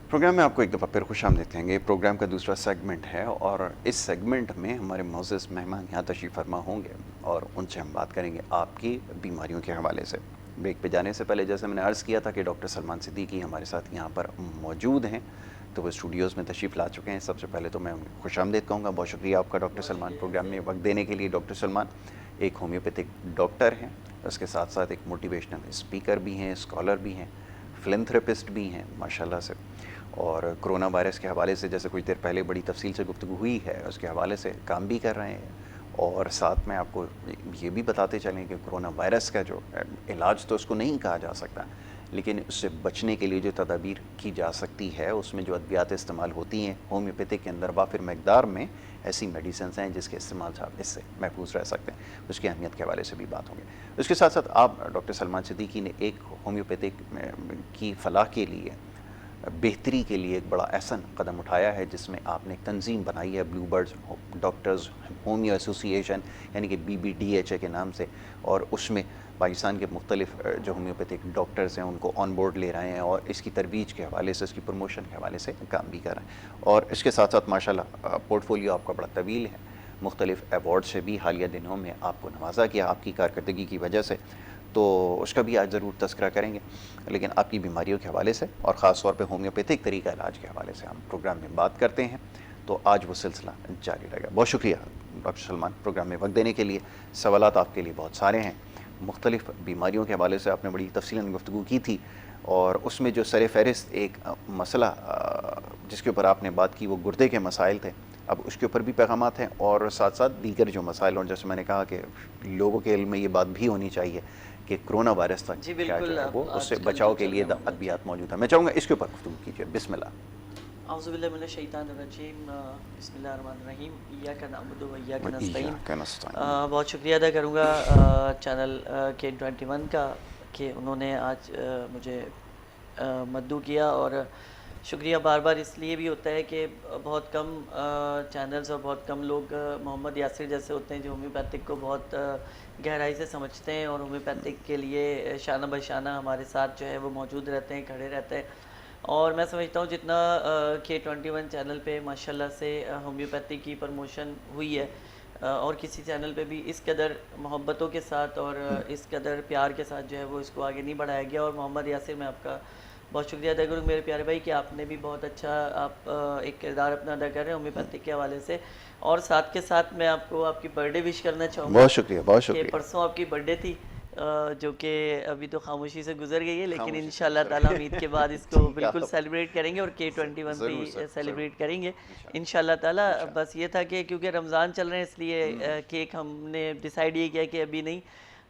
Programme में आपको एक दफ़ा फिर खुशामदीद कहेंगे। प्रोग्राम का दूसरा सेगमेंट है और इस सेगमेंट में हमारे मोअज़्ज़ज़ मेहमान यहाँ तशरीफ़ फरमा होंगे और उनसे हम बात करेंगे आपकी बीमारियों के हवाले से। ब्रेक पे जाने से पहले जैसे मैंने अर्ज़ किया था कि डॉक्टर सलमान सिद्दीकी हमारे साथ यहाँ पर मौजूद हैं, तो वो स्टूडियोज़ में तशरीफ़ ला चुके हैं। सबसे पहले तो मैं उन्हें खुशामदीद कहूँगा। बहुत शुक्रिया आपका डॉक्टर सलमान, प्रोग्राम में वक्त देने के लिए। डॉक्टर सलमान एक होम्योपैथिक डॉक्टर हैं, उसके साथ साथ एक मोटिवेशनल स्पीकर भी हैं, स्कॉलर भी हैं, फिलैंथ्रेपिस्ट भी हैं माशाल्लाह से। और कोरोना वायरस के हवाले से जैसे कुछ देर पहले बड़ी तफसील से गुफ्तगू हुई है, उसके हवाले से काम भी कर रहे हैं। और साथ में आपको ये भी बताते चलें कि कोरोना वायरस का जो इलाज तो उसको नहीं कहा जा सकता, लेकिन उससे बचने के लिए जो तदाबीर की जा सकती है, उसमें जो अद्वियात इस्तेमाल होती हैं होम्योपैथिक के अंदर वाफिर मकदार में ऐसी मेडिसिन हैं जिसके इस्तेमाल से आप इससे महफूज रह सकते हैं। उसकी अहमियत के हवाले से भी बात होंगी। उसके साथ साथ आप डॉक्टर सलमान सिद्दीकी ने एक होम्योपैथिक की फ़लाह के लिए, बेहतरी के लिए एक बड़ा अहसन कदम उठाया है, जिसमें आपने एक तंजीम बनाई है blue birds doctors homeo association, यानी कि BBDHA के नाम से। और उसमें पाकिस्तान के मुख्तलिफ जो होम्योपैथिक डॉक्टर्स हैं उनको ऑन बोर्ड ले रहे हैं और इसकी तरवीज के हवाले से, इसकी प्रमोशन के हवाले से काम भी कर रहे हैं। और इसके साथ साथ माशाल्लाह पोर्टफोलियो आपका बड़ा तवील है। मुख्तलिफ अवार्ड से भी हालिया दिनों में आपको नवाजा किया आपकी कारकर्दगी की वजह से, तो उसका भी आज ज़रूर तज़किरा करेंगे। लेकिन आपकी बीमारियों के हवाले से और ख़ास तौर पे होम्योपैथिक तरीका इलाज के हवाले से हम प्रोग्राम में बात करते हैं, तो आज वो सिलसिला जारी रहेगा। बहुत शुक्रिया डॉक्टर सलमान, प्रोग्राम में वक्त देने के लिए। सवालात आपके लिए बहुत सारे हैं। मुख्तलिफ़ बीमारियों के हवाले से आपने बड़ी तफसीलन गुफ्तगू की थी, और उसमें जो सर फ़हरिस्त एक मसला जिसके ऊपर आपने बात की वो गुर्दे के मसाइल थे। अब उसके ऊपर भी पैगामात हैं और साथ साथ दीगर जो मसाइल, और जैसे मैंने कहा कि लोगों के इल्म में ये बात भी होनी चाहिए कि कोरोना वायरस तक क्या जो है वो उससे बचाव के लिए अद्वियात मौजूद है। मैं चाहूँगा इसके ऊपर गुफ्तगू कीजिए। बिस्मिल्लाह। औज़ुबिल्लाहि मिनश्शैतानिर्रजीम, बिस्मिल्लाहिर्रहमानिर्रहीम, इय्याका नअबुदु व इय्याका नस्तईन। बहुत शुक्रिया अदा करूँगा चैनल K21 का कि उन्होंने आज मुझे मद्दू किया। और शुक्रिया बार बार इसलिए भी होता है कि बहुत कम चैनल्स और बहुत कम लोग मोहम्मद यासिर जैसे होते हैं जो होम्योपैथिक को बहुत गहराई से समझते हैं और होम्योपैथिक के लिए शाना बशाना हमारे साथ जो है वो मौजूद रहते हैं, खड़े रहते हैं। और मैं समझता हूँ जितना K21 चैनल पे माशाल्लाह से होम्योपैथी की प्रमोशन हुई है, और किसी चैनल पे भी इस कदर मोहब्बतों के साथ और इस कदर प्यार के साथ जो है वो इसको आगे नहीं बढ़ाया गया। और मोहम्मद यासिर, मैं आपका बहुत शुक्रिया अदा करूँ मेरे प्यारे भाई कि आपने भी बहुत अच्छा एक किरदार अपना अदा कर रहे हैं होम्योपैथिक के हवाले से। और साथ के साथ मैं आपको आपकी बर्थडे विश करना चाहूँगा। बहुत शुक्रिया, बहुत शुक्रिया। परसों आपकी बर्थडे थी, जो कि अभी तो खामोशी से गुजर गई है, लेकिन इंशाल्लाह ताला हम ईद के बाद इसको बिल्कुल सेलिब्रेट करेंगे और K21 पे सेलिब्रेट करेंगे इंशाल्लाह ताला। बस ये था कि क्योंकि रमज़ान चल रहे हैं इसलिए केक हमने डिसाइड ये किया कि अभी नहीं,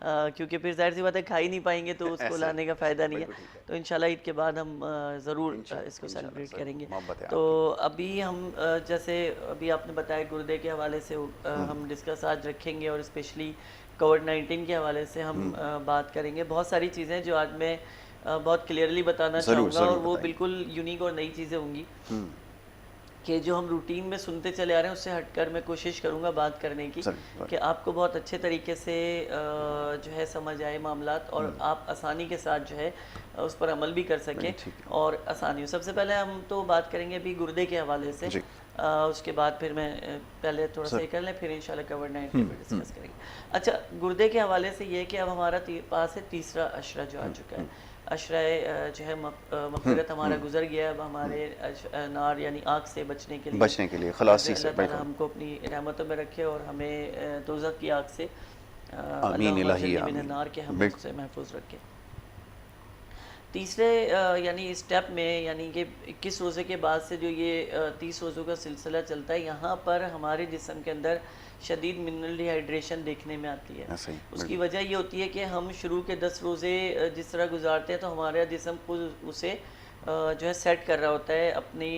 क्योंकि फिर ज़ाहिर सी बात है खा ही नहीं पाएंगे तो उसको लाने का फ़ायदा नहीं है। तो इंशाल्लाह ईद के बाद हम ज़रूर इसको सेलिब्रेट करेंगे। तो अभी हम जैसे अभी आपने बताया गुर्दे के हवाले से हम डिस्कस आज रखेंगे, और स्पेशली कोविड-19 के हवाले से हम बात करेंगे। बहुत सारी चीज़ें जो आज मैं बहुत क्लियरली बताना चाहूँगा, और वो बिल्कुल यूनिक और नई चीज़ें होंगी कि जो हम रूटीन में सुनते चले आ रहे हैं उससे हटकर मैं कोशिश करूँगा बात करने की कि आपको बहुत अच्छे तरीके से जो है समझ आए मामलात, और आप आसानी के साथ जो है उस पर अमल भी कर सकें और आसानी हो। सबसे पहले हम तो बात करेंगे अभी गुर्दे के हवाले से, उसके बाद फिर मैं पहले थोड़ा सा ये कर लें, फिर इंशाल्लाह कोविड-19 पर डिस्कस करेंगे। अच्छा, गुर्दे के हवाले से ये कि अब हमारा पास है तीसरा अशरा जो आ चुका है। अशरा जो है मग़फ़िरत हमारा गुजर गया। अब हमारे नार यानी आग से बचने के लिए खलासी से अल्लाह ताला हमको अपनी रहमतों में रखे और हमें दोज़ख की आग से नार के हम से महफूज रखे। तीसरे यानी स्टेप में, यानी कि 21 रोज़े के बाद से जो ये 30 रोज़ों का सिलसिला चलता है, यहाँ पर हमारे जिस्म के अंदर शदीद मिनरल डिहाइड्रेशन देखने में आती है। उसकी वजह ये होती है कि हम शुरू के 10 रोज़े जिस तरह गुजारते हैं तो हमारा जिस्म खुद उसे जो है सेट कर रहा होता है, अपनी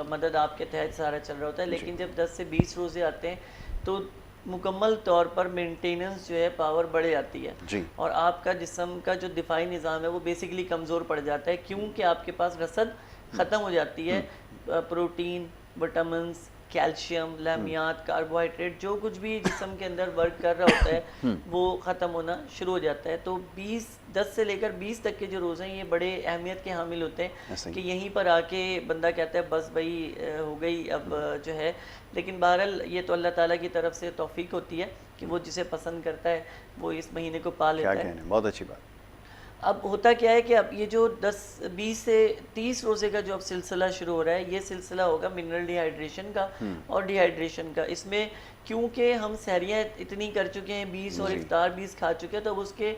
मदद आपके तहत सारा चल रहा होता है। लेकिन जब 10 से 20 रोज़े आते हैं तो मुकम्मल तौर पर मेंटेनेंस जो है पावर बढ़ जाती है, और आपका जिस्म का जो दिफाई निज़ाम है वो बेसिकली कमज़ोर पड़ जाता है, क्योंकि आपके पास रसद ख़त्म हो जाती है प्रोटीन, विटामिन्स, कैल्शियम, लामियात, कार्बोहाइड्रेट, जो कुछ भी जिस्म के अंदर वर्क कर रहा होता है वो ख़त्म होना शुरू हो जाता है। तो 10 से लेकर 20 तक के जो रोज़े हैं ये बड़े अहमियत के हामिल होते हैं कि यहीं पर आके बंदा कहता है बस भाई हो गई अब जो है। लेकिन बहरहाल ये तो अल्लाह ताला की तरफ से तौफीक होती है कि वो जिसे पसंद करता है वो इस महीने को पा लेता है। बहुत अच्छी बात। अब होता क्या है कि अब ये जो 20 से 30 रोज़े का जो अब सिलसिला शुरू हो रहा है, ये सिलसिला होगा मिनरल डिहाइड्रेशन का और डिहाइड्रेशन का। इसमें क्योंकि हम सहरियाँ इतनी कर चुके हैं 20 और इफ्तार 20 खा चुके हैं, तो अब उसके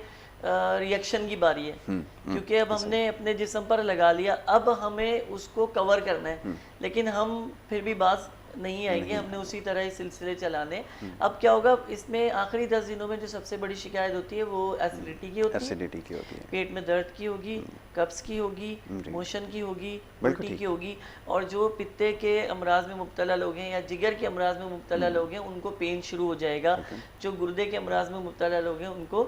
रिएक्शन की बारी है क्योंकि अब हमने अपने जिस्म पर लगा लिया, अब हमें उसको कवर करना है। लेकिन हम फिर भी बात नहीं आएंगे, हमने उसी तरह ही सिलसिले चलाने। अब क्या होगा, इसमें आखिरी 10 दिनों में जो सबसे बड़ी शिकायत होती है वो एसिडिटी की होती है, पेट में दर्द की होगी, कब्ज़ की होगी, मोशन की होगी, उल्टी की होगी। और जो पित्ते के अमराज में मुब्तला लोग हैं या जिगर के अमराज में मुब्तला लोग हैं उनको पेन शुरू हो जाएगा। जो गुर्दे के अमराज में मुब्तला लोग हैं उनको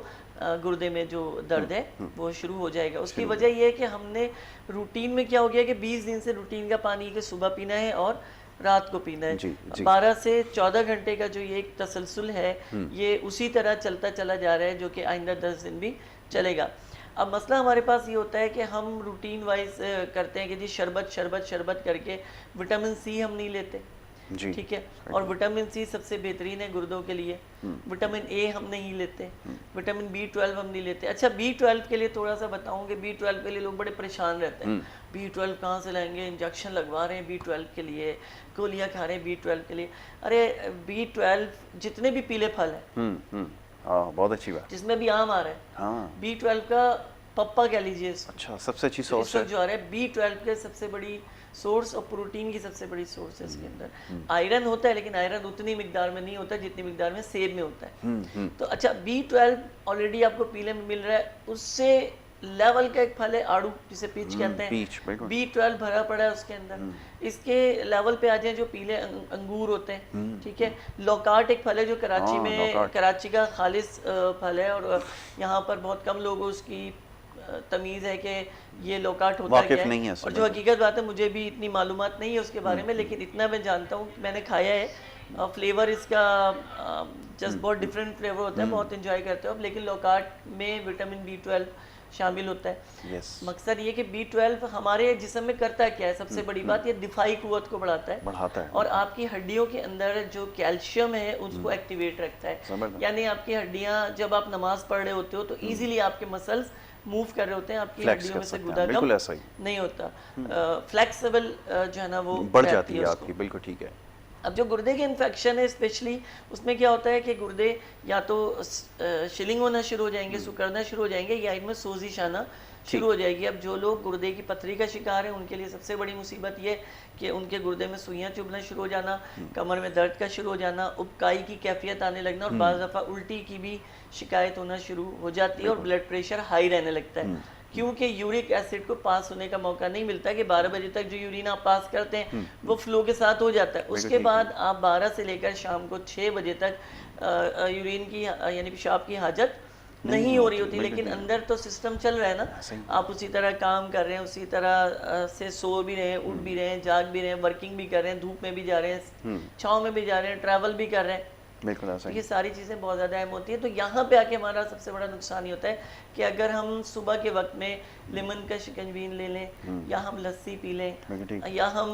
गुर्दे में जो दर्द है वो शुरू हो जाएगा। उसकी वजह ये है कि हमने रूटीन में क्या हो गया कि 20 दिन से रूटीन का पानी के सुबह पीना है और रात को पीना है। 12 से 14 घंटे का जो ये एक तसलसल है ये उसी तरह चलता चला जा रहा है जो कि आइंदा 10 दिन भी चलेगा। अब मसला हमारे पास ये होता है कि हम रूटीन वाइज करते हैं कि जी शरबत शरबत शरबत करके विटामिन सी हम नहीं लेते, ठीक है, और विटामिन सी सबसे बेहतरीन है गुर्दों के लिए। विटामिन ए हम नहीं लेते, विटामिन B12 हम नहीं लेते। अच्छा, B12 के लिए थोड़ा सा बताऊंगे, B12 के लिए लोग बड़े परेशान रहते हैं, B12 कहाँ से लाएंगे, इंजेक्शन लगवा रहे हैं B12 के लिए, गोलियां खा रहे हैं B12 के लिए। अरे B12 जितने भी पीले फल है, बहुत अच्छी बात, जिसमें भी आम आ रहा है, B12 का पप्पा कह लीजिए, अच्छा सबसे अच्छी सोर्स है जो आ रहा है B12 के सबसे बड़ी सोर्स और प्रोटीन की सबसे बड़ी सोर्स है। इसके अंदर आयरन होता है लेकिन आयरन उतनी मिकदार में नहीं होता जितनी मिकदार में सेब में होता है। तो अच्छा, B12 ऑलरेडी आपको पीले में मिल रहा है, उससे लेवल का एक फल है आड़ू जिसे पीच कहते हैं, B12 भरा पड़ा है उसके अंदर। इसके लेवल पे आ जाए जो पीले अंगूर होते हैं, ठीक है। लौकाट एक फल है जो कराची में, कराची का खालिस फल है और यहाँ पर बहुत कम लोगों उसकी तमीज़ है कि ये लौकाट होता क्या है, और जो हकीकत बात है मुझे भी इतनी मालूमात नहीं है उसके बारे में, लेकिन इतना मैं जानता हूँ, मैंने खाया है। फ्लेवर इसका जस्ट बहुत डिफरेंट फ्लेवर होता है, बहुत इंजॉय करते हो। लेकिन लौकाट में विटामिन B12 शामिल होता है। मकसद ये कि B12 हमारे जिस्म में करता क्या है, सबसे बड़ी बात ये दिफाई कुव्वत को बढ़ाता है और आपकी हड्डियों के अंदर जो कैल्शियम है उसको एक्टिवेट रखता है। यानी आपकी हड्डियाँ जब आप नमाज पढ़ रहे होते हो तो ईजिली आपके मसल्स मूव कर रहे होते हैं, आपकी हड्डियों में से गुदा कम नहीं होता, फ्लेक्सिबल जो है ना वो बढ़ जाती है आपकी, बिल्कुल ठीक है। अब जो गुर्दे के इन्फेक्शन है स्पेशली, उसमें क्या होता है कि गुर्दे या तो शिलिंग होना शुरू हो जाएंगे, सुकड़ना शुरू हो जाएंगे, या इनमें सोजिश आना शुरू हो जाएगी। अब जो लोग गुर्दे की पथरी का शिकार हैं उनके लिए सबसे बड़ी मुसीबत ये कि उनके गुर्दे में सुइयाँ चुभना शुरू हो जाना, कमर में दर्द का शुरू हो जाना, उबकाई की कैफियत आने लगना और बाज़ दफ़ा उल्टी की भी शिकायत होना शुरू हो जाती है और ब्लड प्रेशर हाई रहने लगता है, क्योंकि यूरिक एसिड को पास होने का मौका नहीं मिलता कि 12 बजे तक जो यूरिन आप पास करते हैं वो फ्लो के साथ हो जाता है। उसके बाद आप 12 से लेकर शाम को 6 बजे तक यूरिन की यानी पेशाब की हाजत नहीं हो रही होती, लेकिन अंदर तो सिस्टम चल रहा है ना, आप उसी तरह काम कर रहे हैं, उसी तरह से सो भी रहे हैं, उठ भी रहे हैं, जाग भी रहे हैं, वर्किंग भी कर रहे हैं, धूप में भी जा रहे हैं, छाँव में भी जा रहे हैं, ट्रैवल भी कर रहे हैं। बिल्कुल ऐसा, ये सारी चीज़ें बहुत ज़्यादा अहम होती हैं। तो यहाँ पे आके हमारा सबसे बड़ा नुकसान ये होता है कि अगर हम सुबह के वक्त में लेमन का शिकंजीन ले लें या हम लस्सी पी लें या हम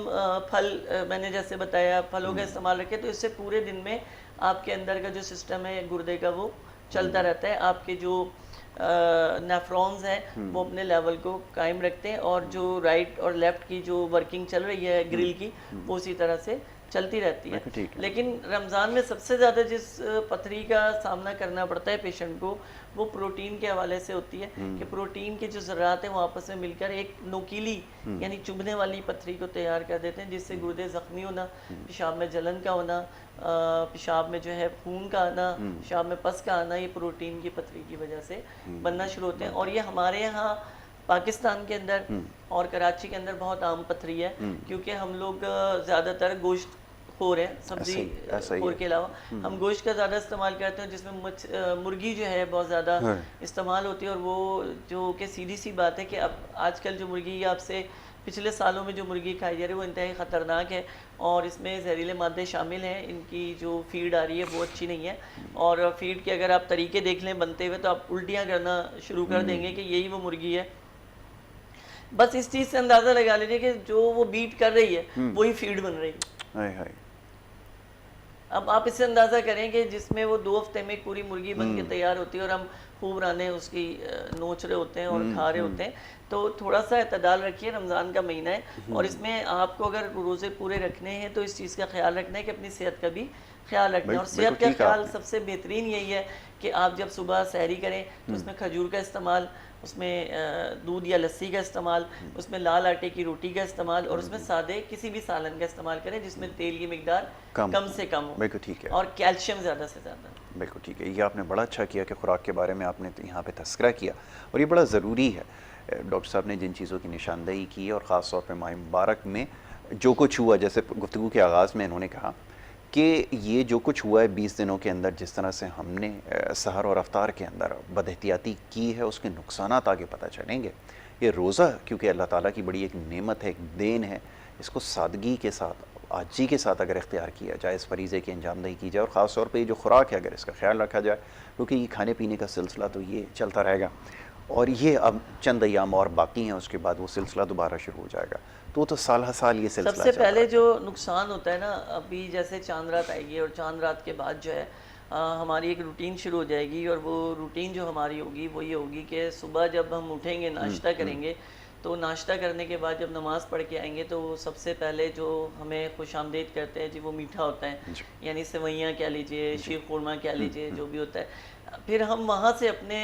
फल, मैंने जैसे बताया फलों का इस्तेमाल रखें, तो इससे पूरे दिन में आपके अंदर का जो सिस्टम है गुर्दे का वो चलता रहता है, आपके जो नेफ्रॉन्स हैं वो अपने लेवल को कायम रखते हैं और जो राइट और लेफ़्ट की जो वर्किंग चल रही है ग्रिल की वो उसी तरह से चलती रहती है। लेकिन रमज़ान में सबसे ज़्यादा जिस पथरी का सामना करना पड़ता है पेशेंट को वो प्रोटीन के हवाले से होती है कि प्रोटीन के जो ज़रात हैं वो आपस में मिलकर एक नोकीली यानी चुभने वाली पथरी को तैयार कर देते हैं, जिससे गुर्दे ज़ख्मी होना, पेशाब में जलन का होना, पेशाब में जो है खून का आना, पेशाब में पस का आना, ये प्रोटीन की पथरी की वजह से बनना शुरू होते हैं। और ये हमारे यहाँ पाकिस्तान के अंदर और कराची के अंदर बहुत आम पथरी है, क्योंकि हम लोग ज़्यादातर गोश्त खोर हैं, सब्जी खोर के अलावा हम गोश्त का ज़्यादा इस्तेमाल करते हैं, जिसमें मुर्गी जो है बहुत ज़्यादा इस्तेमाल होती है। और वो जो कि सीधी सी बात है कि अब आजकल जो मुर्गी आपसे पिछले सालों में जो मुर्गी खाई जा रही है वो इंतहाई ख़तरनाक है और इसमें जहरीले मादे शामिल हैं। इनकी जो फीड आ रही है वो अच्छी नहीं है और फीड के अगर आप तरीके देख लें बनते हुए तो आप उल्टियाँ करना शुरू कर देंगे कि यही वो मुर्गी है। बस इस चीज़ से अंदाज़ा लगा लीजिए कि जो वो बीट कर रही है वही फीड बन रही है। हाय हाय। अब आप इससे अंदाज़ा करें कि जिसमें वो 2 हफ्ते में पूरी मुर्गी बन के तैयार होती है और हम खूब राने उसकी नोच रहे होते हैं और खा रहे होते हैं। तो थोड़ा सा एतदाल रखिए, रमज़ान का महीना है और इसमें आपको अगर रोज़े पूरे रखने हैं तो इस चीज़ का ख्याल रखना है कि अपनी सेहत का भी ख्याल रखना है। और सेहत का ख्याल सबसे बेहतरीन यही है कि आप जब सुबह सहरी करें तो उसमें खजूर का इस्तेमाल, उसमें दूध या लस्सी का इस्तेमाल, उसमें लाल आटे की रोटी का इस्तेमाल और उसमें सादे किसी भी सालन का इस्तेमाल करें जिसमें तेल की मिकदार कम से कम हो। बिल्कुल ठीक है। और कैल्शियम ज़्यादा से ज़्यादा। बिल्कुल ठीक है। ये आपने बड़ा अच्छा किया कि खुराक के बारे में आपने यहाँ पे तस्करा किया और ये बड़ा ज़रूरी है। डॉक्टर साहब ने जिन चीज़ों की निशानदेही की और ख़ास तौर पे माह मुबारक में जो कुछ हुआ, जैसे गुफ्तगू के आगाज़ में इन्होंने कहा कि ये जो कुछ हुआ है 20 दिनों के अंदर, जिस तरह से हमने सहर और अफ्तार के अंदर बदहतियाती की है, उसके नुकसानात आगे पता चलेंगे। ये रोज़ा क्योंकि अल्लाह ताला की बड़ी एक नेमत है, एक देन है, इसको सादगी के साथ, आजी के साथ अगर इख्तियार किया जाए, इस फरीज़े की अंजामदही की जाए और ख़ास तौर पे ये जो खुराक है अगर इसका ख्याल रखा जाए, क्योंकि ये खाने पीने का सिलसिला तो ये चलता रहेगा और ये अब चंद अय्याम और बाकी हैं, उसके बाद वो सिलसिला दोबारा शुरू हो जाएगा। तो साल हर साल ये सिलसिला सबसे पहले जो नुकसान होता है ना, अभी जैसे चांद रात आएगी और चांद रात के बाद जो है हमारी एक रूटीन शुरू हो जाएगी और वो रूटीन जो हमारी होगी वो ये होगी कि सुबह जब हम उठेंगे नाश्ता करेंगे तो नाश्ता करने के बाद जब नमाज़ पढ़ के आएंगे तो सबसे पहले जो हमें खुशामदीद करते हैं जी वो मीठा होता है, यानी सेवइयाँ कह लीजिए, शीर खुरमा कह लीजिए, जो भी होता है। फिर हम वहाँ से अपने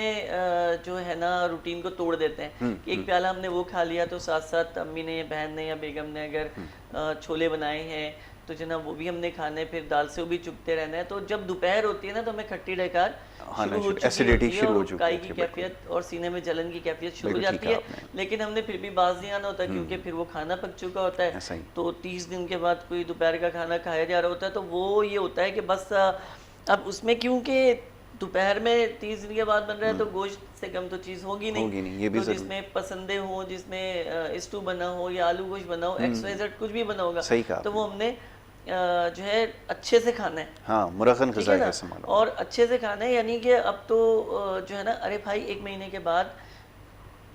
जो है ना रूटीन को तोड़ देते हैं कि एक प्याला हमने वो खा लिया तो साथ साथ अम्मी ने, बहन ने या बेगम ने अगर छोले बनाए हैं तो जनाब वो भी हमने खाने, फिर दाल से वो भी चुगते रहना है। तो जब दोपहर होती है ना तो हमें खट्टी डकार शुरू हो चुकी है और काई की कैफियत और सीने में जलन की कैफियत शुरू हो जाती है। लेकिन हमने फिर भी बाज नहीं आना होता क्योंकि फिर वो खाना पक चुका होता है। तो 30 दिन के बाद कोई दोपहर का खाना खाया जा रहा होता है तो वो ये होता है कि बस अब उसमें क्योंकि दोपहर में 30 दिन के बाद बन रहा है तो गोश्त से कम तो चीज़ होगी नहीं, ये भी तो जिसमें पसंदे हो, जिसमें स्टू बना हो या आलू गोश्त बना हो, XYZ कुछ भी बना होगा, तो वो हमने जो है अच्छे से खाना है। हाँ, मुरखन ग़िज़ा का इस्तेमाल और अच्छे से खाना है, यानी कि अब तो जो है ना, अरे भाई 1 महीने के बाद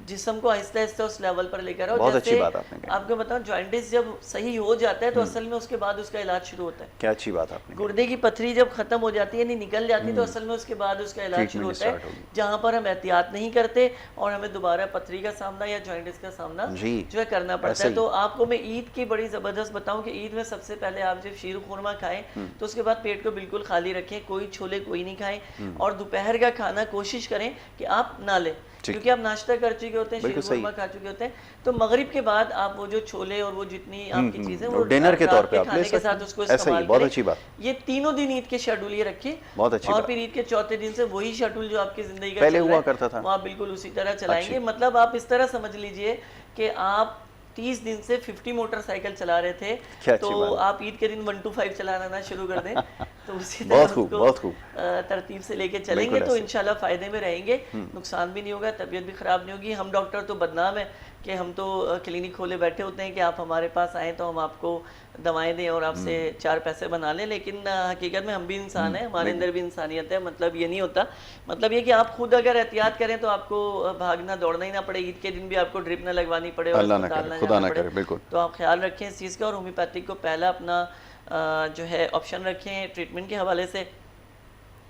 जिस्म को आहिस्ता आहिस्ता उस लेवल पर लेकर आओ। बहुत अच्छी बात आपने कही। आपको बताऊं, जॉइंटिस जब सही हो जाता है तो असल में उसके बाद उसका इलाज शुरू होता है। क्या अच्छी बात आपने कही। गुर्दे की पथरी जब खत्म हो जाती है, नहीं निकल जाती, तो असल में उसके बाद उसका इलाज शुरू होता है, जहाँ पर हम एहतियात नहीं करते और हमें दोबारा पथरी का सामना या जॉइंटिस का सामना जो है करना पड़ता है। तो आपको मैं ईद की बड़ी ज़बरदस्त बताऊँ कि ईद में सबसे पहले आप जब शीर खुरमा खाएं तो उसके बाद पेट को बिल्कुल खाली रखें, कोई छोले कोई नहीं खाएं और दोपहर का खाना कोशिश करें कि आप ना लें, क्योंकि आप नाश्ता कर चुके होते हैं, शीर खुरमा खा चुके होते हैं, तो मगरिब के बाद आप वो जो छोले और वो जितनी आपकी चीजें वो डिनर के तौर पे आप खाने के साथ उसको इस्तेमाल करें। बहुत अच्छी बात। ये तीनों दिन ईद के शेड्यूल ये रखिए, बहुत अच्छी और फिर ईद के चौथे दिन से वही शेड्यूल जो आपकी जिंदगी का पहले हुआ करता था वो आप बिल्कुल उसी तरह चलाएंगे। मतलब आप इस तरह समझ लीजिए कि आप 30 दिन से 50 मोटरसाइकिल चला रहे थे, तो आप ईद के दिन 1 to 5 चलाना ना शुरू कर दें, तो उसी तरह उसको तरतीब से लेके चलेंगे तो इंशाल्लाह फ़ायदे में रहेंगे, नुकसान भी नहीं होगा, तबीयत भी ख़राब नहीं होगी। हम डॉक्टर तो बदनाम है कि हम तो क्लिनिक खोले बैठे होते हैं कि आप हमारे पास आएँ तो हम आपको दवाएं दें और आपसे 4 पैसे बना लें, लेकिन हकीकत में हम भी इंसान हैं, हमारे अंदर भी इंसानियत है। मतलब ये नहीं होता, मतलब ये कि आप खुद अगर एहतियात करें तो आपको भागना दौड़ना ही ना पड़े, ईद के दिन भी आपको ड्रिप ना लगवानी पड़े और खुदा ना करे, बिल्कुल। तो आप ख्याल रखें इस चीज़ का और होम्योपैथिक को पहला अपना जो है ऑप्शन रखें ट्रीटमेंट के हवाले से।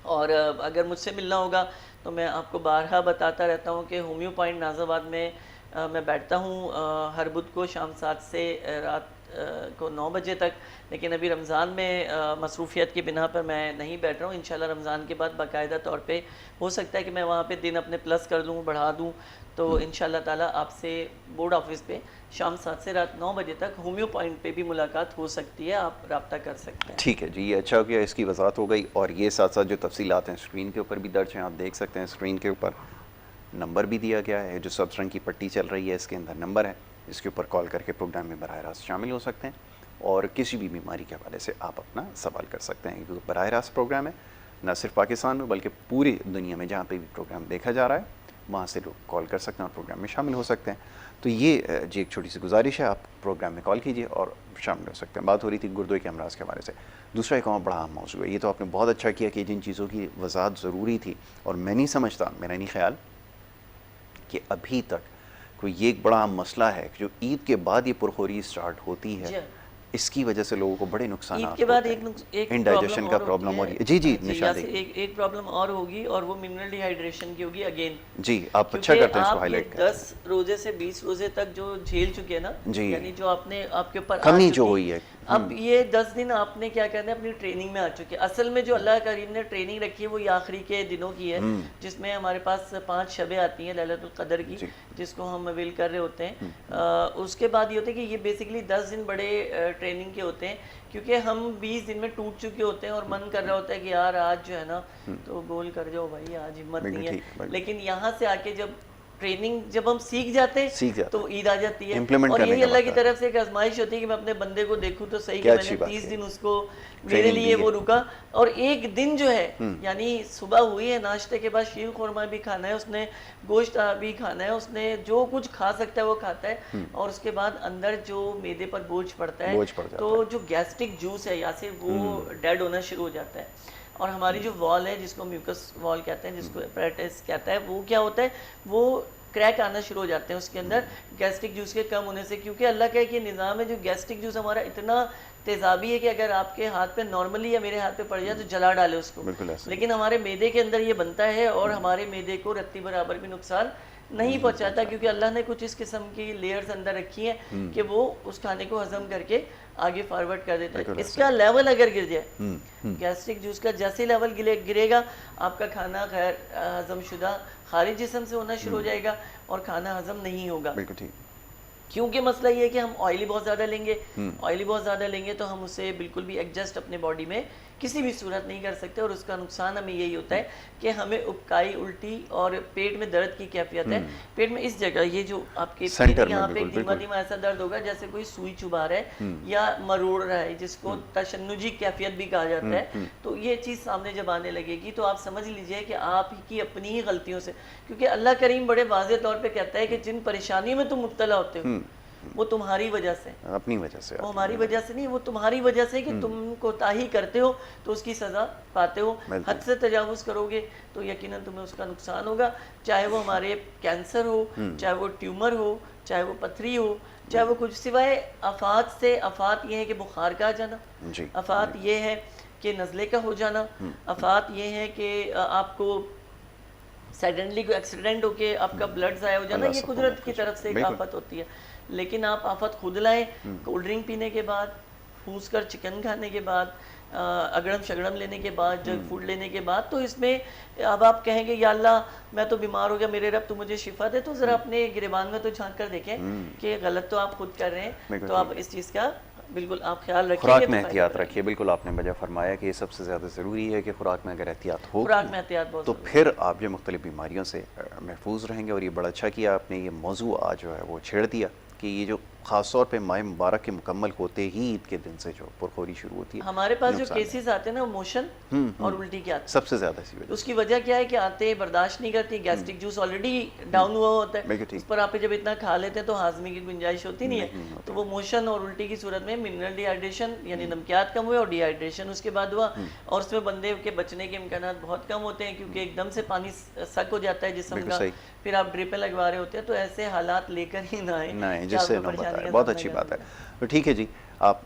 और अगर मुझसे मिलना होगा तो मैं आपको बारहा बताता रहता हूँ कि होम्यो पॉइंट नाज़ाबाद में मैं बैठता हूँ हर बुध को शाम 7 से रात को 9 बजे तक, लेकिन अभी रमज़ान में मसरूफ़ियत की बिना पर मैं नहीं बैठ रहा हूँ। इंशाल्लाह रमज़ान के बाद बाकायदा तौर पे हो सकता है कि मैं वहाँ पे दिन अपने प्लस कर दूँ, बढ़ा दूँ, तो इंशाल्लाह ताला आपसे बोर्ड ऑफिस पे शाम 7 से रात 9 बजे तक होम्यो पॉइंट पे भी मुलाकात हो सकती है, आप रब्ता कर सकते हैं। ठीक है जी, ये अच्छा हो गया, इसकी वजाहत हो गई। और ये साथ साथ जो तफसीलात हैं स्क्रीन के ऊपर भी दर्ज हैं, आप देख सकते हैं। स्क्रीन के ऊपर नंबर भी दिया गया है, जो सब्ज़ रंग की पट्टी चल रही है इसके अंदर नंबर है, इसके ऊपर कॉल करके प्रोग्राम में बराह रास्त शामिल हो सकते हैं और किसी भी बीमारी के हवाले से आप अपना सवाल कर सकते हैं, क्योंकि बराह रास्त प्रोग्राम है, न सिर्फ पाकिस्तान में बल्कि पूरी दुनिया में जहाँ पे भी प्रोग्राम देखा जा रहा है वहाँ से लोग कॉल कर सकते हैं और प्रोग्राम में शामिल हो सकते हैं। तो ये जी एक छोटी सी गुजारिश है, आप प्रोग्राम में कॉल कीजिए और शामिल हो सकते हैं। बात हो रही थी गुर्दे के अमराज के हवाले से। दूसरा एक और बड़ा अहम मौजूद है, ये तो आपने बहुत अच्छा किया कि जिन चीज़ों की वजाहत ज़रूरी थी, और मैं नहीं समझता, मेरा नहीं ख्याल कि अभी तक कोई ये एक बड़ा मसला है कि जो ईद के बाद ये पुरखोरी स्टार्ट होती है, इसकी वजह से लोगों को बड़े नुकसान ईद के बाद एक इंडाइजेशन का प्रॉब्लम और जी जी निशान एक प्रॉब्लम और होगी, और वो मिनरल डिहाइड्रेशन की होगी अगेन। जी आप अच्छा करते हैं इसको हाईलाइट करें। 10 रोजे से 20 रोजे तक जो झेल चुके हैं ना, यानी जो आपने आपके ऊपर कमी जो हुई है, अब ये 10 दिन आपने क्या कहते हैं अपनी ट्रेनिंग में आ चुके हैं। असल में जो अल्लाह करीम ने ट्रेनिंग रखी है वो ये आखिरी के दिनों की है, जिसमें हमारे पास 5 शबें आती हैं लैलतुल कदर की, जिसको हम अवेल कर रहे होते हैं। उसके बाद ये होता है कि ये बेसिकली 10 दिन बड़े ट्रेनिंग के होते हैं, क्योंकि हम 20 दिन में टूट चुके होते हैं और मन कर रहा होता है कि यार आज जो है ना तो गोल कर जाओ भाई, आज हिम्मत नहीं है। लेकिन यहाँ से आके जब ट्रेनिंग जब हम सीख जाते हैं तो ईद आ जाती है। और यही अल्लाह की तरफ से एक आजमाइश होती है कि मैं अपने बंदे को देखूं तो सही कि मैंने 30 दिन उसको मेरे लिए वो रुका, और एक दिन जो है यानी सुबह हुई है, नाश्ते के बाद शीर खुरमा भी खाना है उसने, गोश्त भी खाना है उसने, जो कुछ खा सकता है वो खाता है, और उसके बाद अंदर जो मैदे पर बोझ पड़ता है तो जो गैस्ट्रिक जूस है यासिर वो डेड होना शुरू हो जाता है। और हमारी जो वॉल है जिसको म्यूकस वॉल कहते हैं, जिसको एपरेटिस कहता है, वो क्या होता है, वो क्रैक आना शुरू हो जाते हैं उसके अंदर गैस्ट्रिक जूस के कम होने से। क्योंकि अल्लाह का एक ये निज़ाम है, जो गैस्ट्रिक जूस हमारा इतना तेज़ाबी है कि अगर आपके हाथ पे नॉर्मली या मेरे हाथ पे पड़ जाए तो जला डाले उसको, लेकिन हमारे मैदे के अंदर ये बनता है और हमारे मैदे को रत्ती बराबर भी नुकसान नहीं पहुंचाता, क्योंकि अल्लाह ने कुछ इस किस्म की लेयर्स अंदर रखी हैं कि वो उस खाने को हजम करके आगे फॉरवर्ड कर देता है। इसका लेवल अगर गिर जाए, गैस्ट्रिक जूस का जैसे लेवल गिरेगा, आपका खाना खैर हजम शुदा खारिज जिस्म से होना शुरू हो जाएगा और खाना हजम नहीं होगा। बिल्कुल ठीक। क्योंकि मसला ये है कि हम ऑयली बहुत ज़्यादा लेंगे, ऑयली बहुत ज़्यादा लेंगे तो हम उसे बिल्कुल भी एडजस्ट अपने बॉडी में किसी भी सूरत नहीं कर सकते, और उसका नुकसान हमें यही होता है कि हमें उबकाई, उल्टी और पेट में दर्द की कैफियत है। पेट में इस जगह ये जो आपके यहाँ पे धीमा धीमा ऐसा दर्द होगा जैसे कोई सुई चुभा रहा है या मरोड़ रहा है, जिसको तशन्नुजी कैफियत भी कहा जाता है। तो ये चीज़ सामने जब आने लगेगी तो आप समझ लीजिए कि आप की अपनी ही गलतियों से, क्योंकि अल्लाह करीम बड़े वाज़ेह तौर पर कहता है कि जिन परेशानियों में तुम मुब्तला होते हो वो तुम्हारी वजह से, अपनी वजह से, वो हमारी वजह से नहीं, वो तुम्हारी वजह से कि तुम कोताही करते हो तो उसकी सज़ा पाते हो। हद से तजावुज़ करोगे तो यकीनन तुम्हें उसका नुकसान होगा, चाहे वो हमारे कैंसर हो, चाहे वो ट्यूमर हो, चाहे वो पथरी हो, चाहे वो कुछ सिवाय आफात से। आफात ये है कि बुखार का आ जाना, आफात ये है कि नज़ले का हो जाना, आफात ये है कि आपको सडनली कोई एक्सीडेंट होके आपका ब्लड ज़ाया हो जाना, ये कुदरत की तरफ से एक आफत होती है। लेकिन आप आफत खुद लाएं, कोल्ड ड्रिंक पीने के बाद, फूस कर चिकन खाने के बाद, अगड़म शगड़म लेने के बाद, जंक फूड लेने के बाद, तो इसमें अब आप कहेंगे या अल्लाह मैं तो बीमार हो गया, मेरे रब तू मुझे शिफा दे, तो ज़रा अपने गिरबान में तो झांक कर देखें कि गलत तो आप खुद कर रहे हैं। तो आप इस चीज़ का बिल्कुल आप ख्याल रखिए, खुराक में एहतियात रखिए। बिल्कुल आपने वजह फरमाया कि ये सबसे ज़्यादा ज़रूरी है कि खुराक में अगर एहतियात हो, खुराक में एहतियात बहुत, तो फिर आप जो मुख्तलिफ बीमारियों से महफूज रहेंगे। और ये बड़ा अच्छा किया आपने, ये मौजू आज जो है वो छेड़ दिया कि ये जो ख़ास तौर पे माह मुबारक के मुकम्मल होते ही ईद के दिन से जो पुरखोरी शुरू होती है, हमारे पास जो केसेस आते हैं ना मोशन और उल्टी के आते हैं सबसे ज़्यादा इसी वजह। उसकी वजह क्या है कि आते बर्दाश्त नहीं करती, गैस्ट्रिक जूस ऑलरेडी डाउन हुआ होता है, उस पर आप जब इतना खा लेते हैं तो हाजमे की गुंजाइश होती नहीं है, तो वो मोशन और उल्टी की सूरत में मिनरल डिहाइड्रेशन यानी नमकियात कम हुए और डिहाइड्रेशन उसके बाद हुआ, और उसमें बंदे के बचने के इम्कान बहुत कम होते हैं क्योंकि एकदम से पानी सक हो जाता है जिस्म का, फिर आप ड्रिपें लगवा रहे होते हैं। तो ऐसे हालात लेकर ही ना आए, जिससे बहुत अच्छी बात है। तो ठीक है जी, आप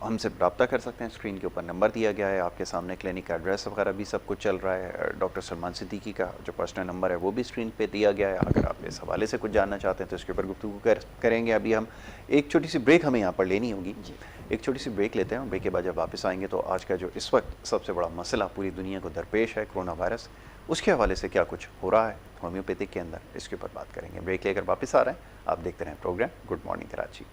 हमसे रब्ता कर सकते हैं, स्क्रीन के ऊपर नंबर दिया गया है आपके सामने, क्लिनिक का एड्रेस वगैरह भी सब कुछ चल रहा है। डॉक्टर सलमान सिद्दीकी का जो पर्सनल नंबर है वो भी स्क्रीन पे दिया गया है। अगर आप इस हवाले से कुछ जानना चाहते हैं तो इसके ऊपर गुफ्तगू करेंगे। अभी हम एक छोटी सी ब्रेक हमें यहाँ पर लेनी होगी, एक छोटी सी ब्रेक लेते हैं। ब्रेक के बाद जब वापस आएंगे तो आज का जो इस वक्त सबसे बड़ा मसला पूरी दुनिया को दरपेश है, कोरोना वायरस, उसके हवाले से क्या कुछ हो रहा है होम्योपैथिक के अंदर, इसके ऊपर बात करेंगे। ब्रेक लेकर वापस आ रहे हैं, आप देखते रहें program good morning Karachi.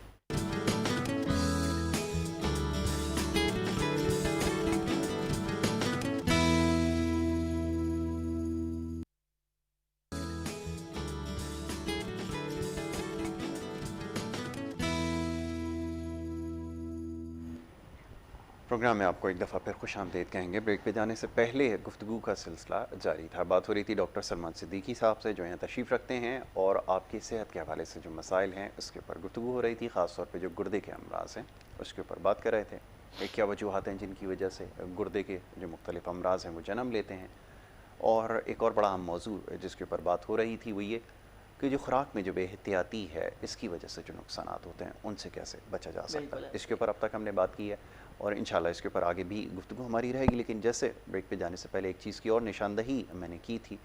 Program में आपको एक दफ़ा फिर खुशामदीद कहेंगे। ब्रेक पे जाने से पहले गुफ्तगू का सिलसिला जारी था। बात हो रही थी डॉक्टर सलमान सिद्दीकी साहब से, जो यहाँ तशरीफ़ रखते हैं, और आपकी सेहत के हवाले से जो मसाइल हैं उसके ऊपर गुफ्तगू हो रही थी। ख़ास तौर पे जो गुर्दे के अमराज हैं उसके ऊपर बात कर रहे थे कि क्या वजूहात हैं जिनकी वजह से गुर्दे के जो मुख्तलिफ़ अमराज हैं वो जन्म लेते हैं। और एक और बड़ा अहम मौजू जिसके ऊपर बात हो रही थी वो ये कि जो खुराक में जो बेहतियाती है इसकी वजह से जो नुकसान होते हैं उनसे कैसे बचा जा सकता है, इसके ऊपर अब तक हमने बात की है और इंशाल्लाह इसके ऊपर आगे भी गुफ्तगू हमारी रहेगी। लेकिन जैसे ब्रेक पे जाने से पहले एक चीज़ की और निशानदही मैंने की थी,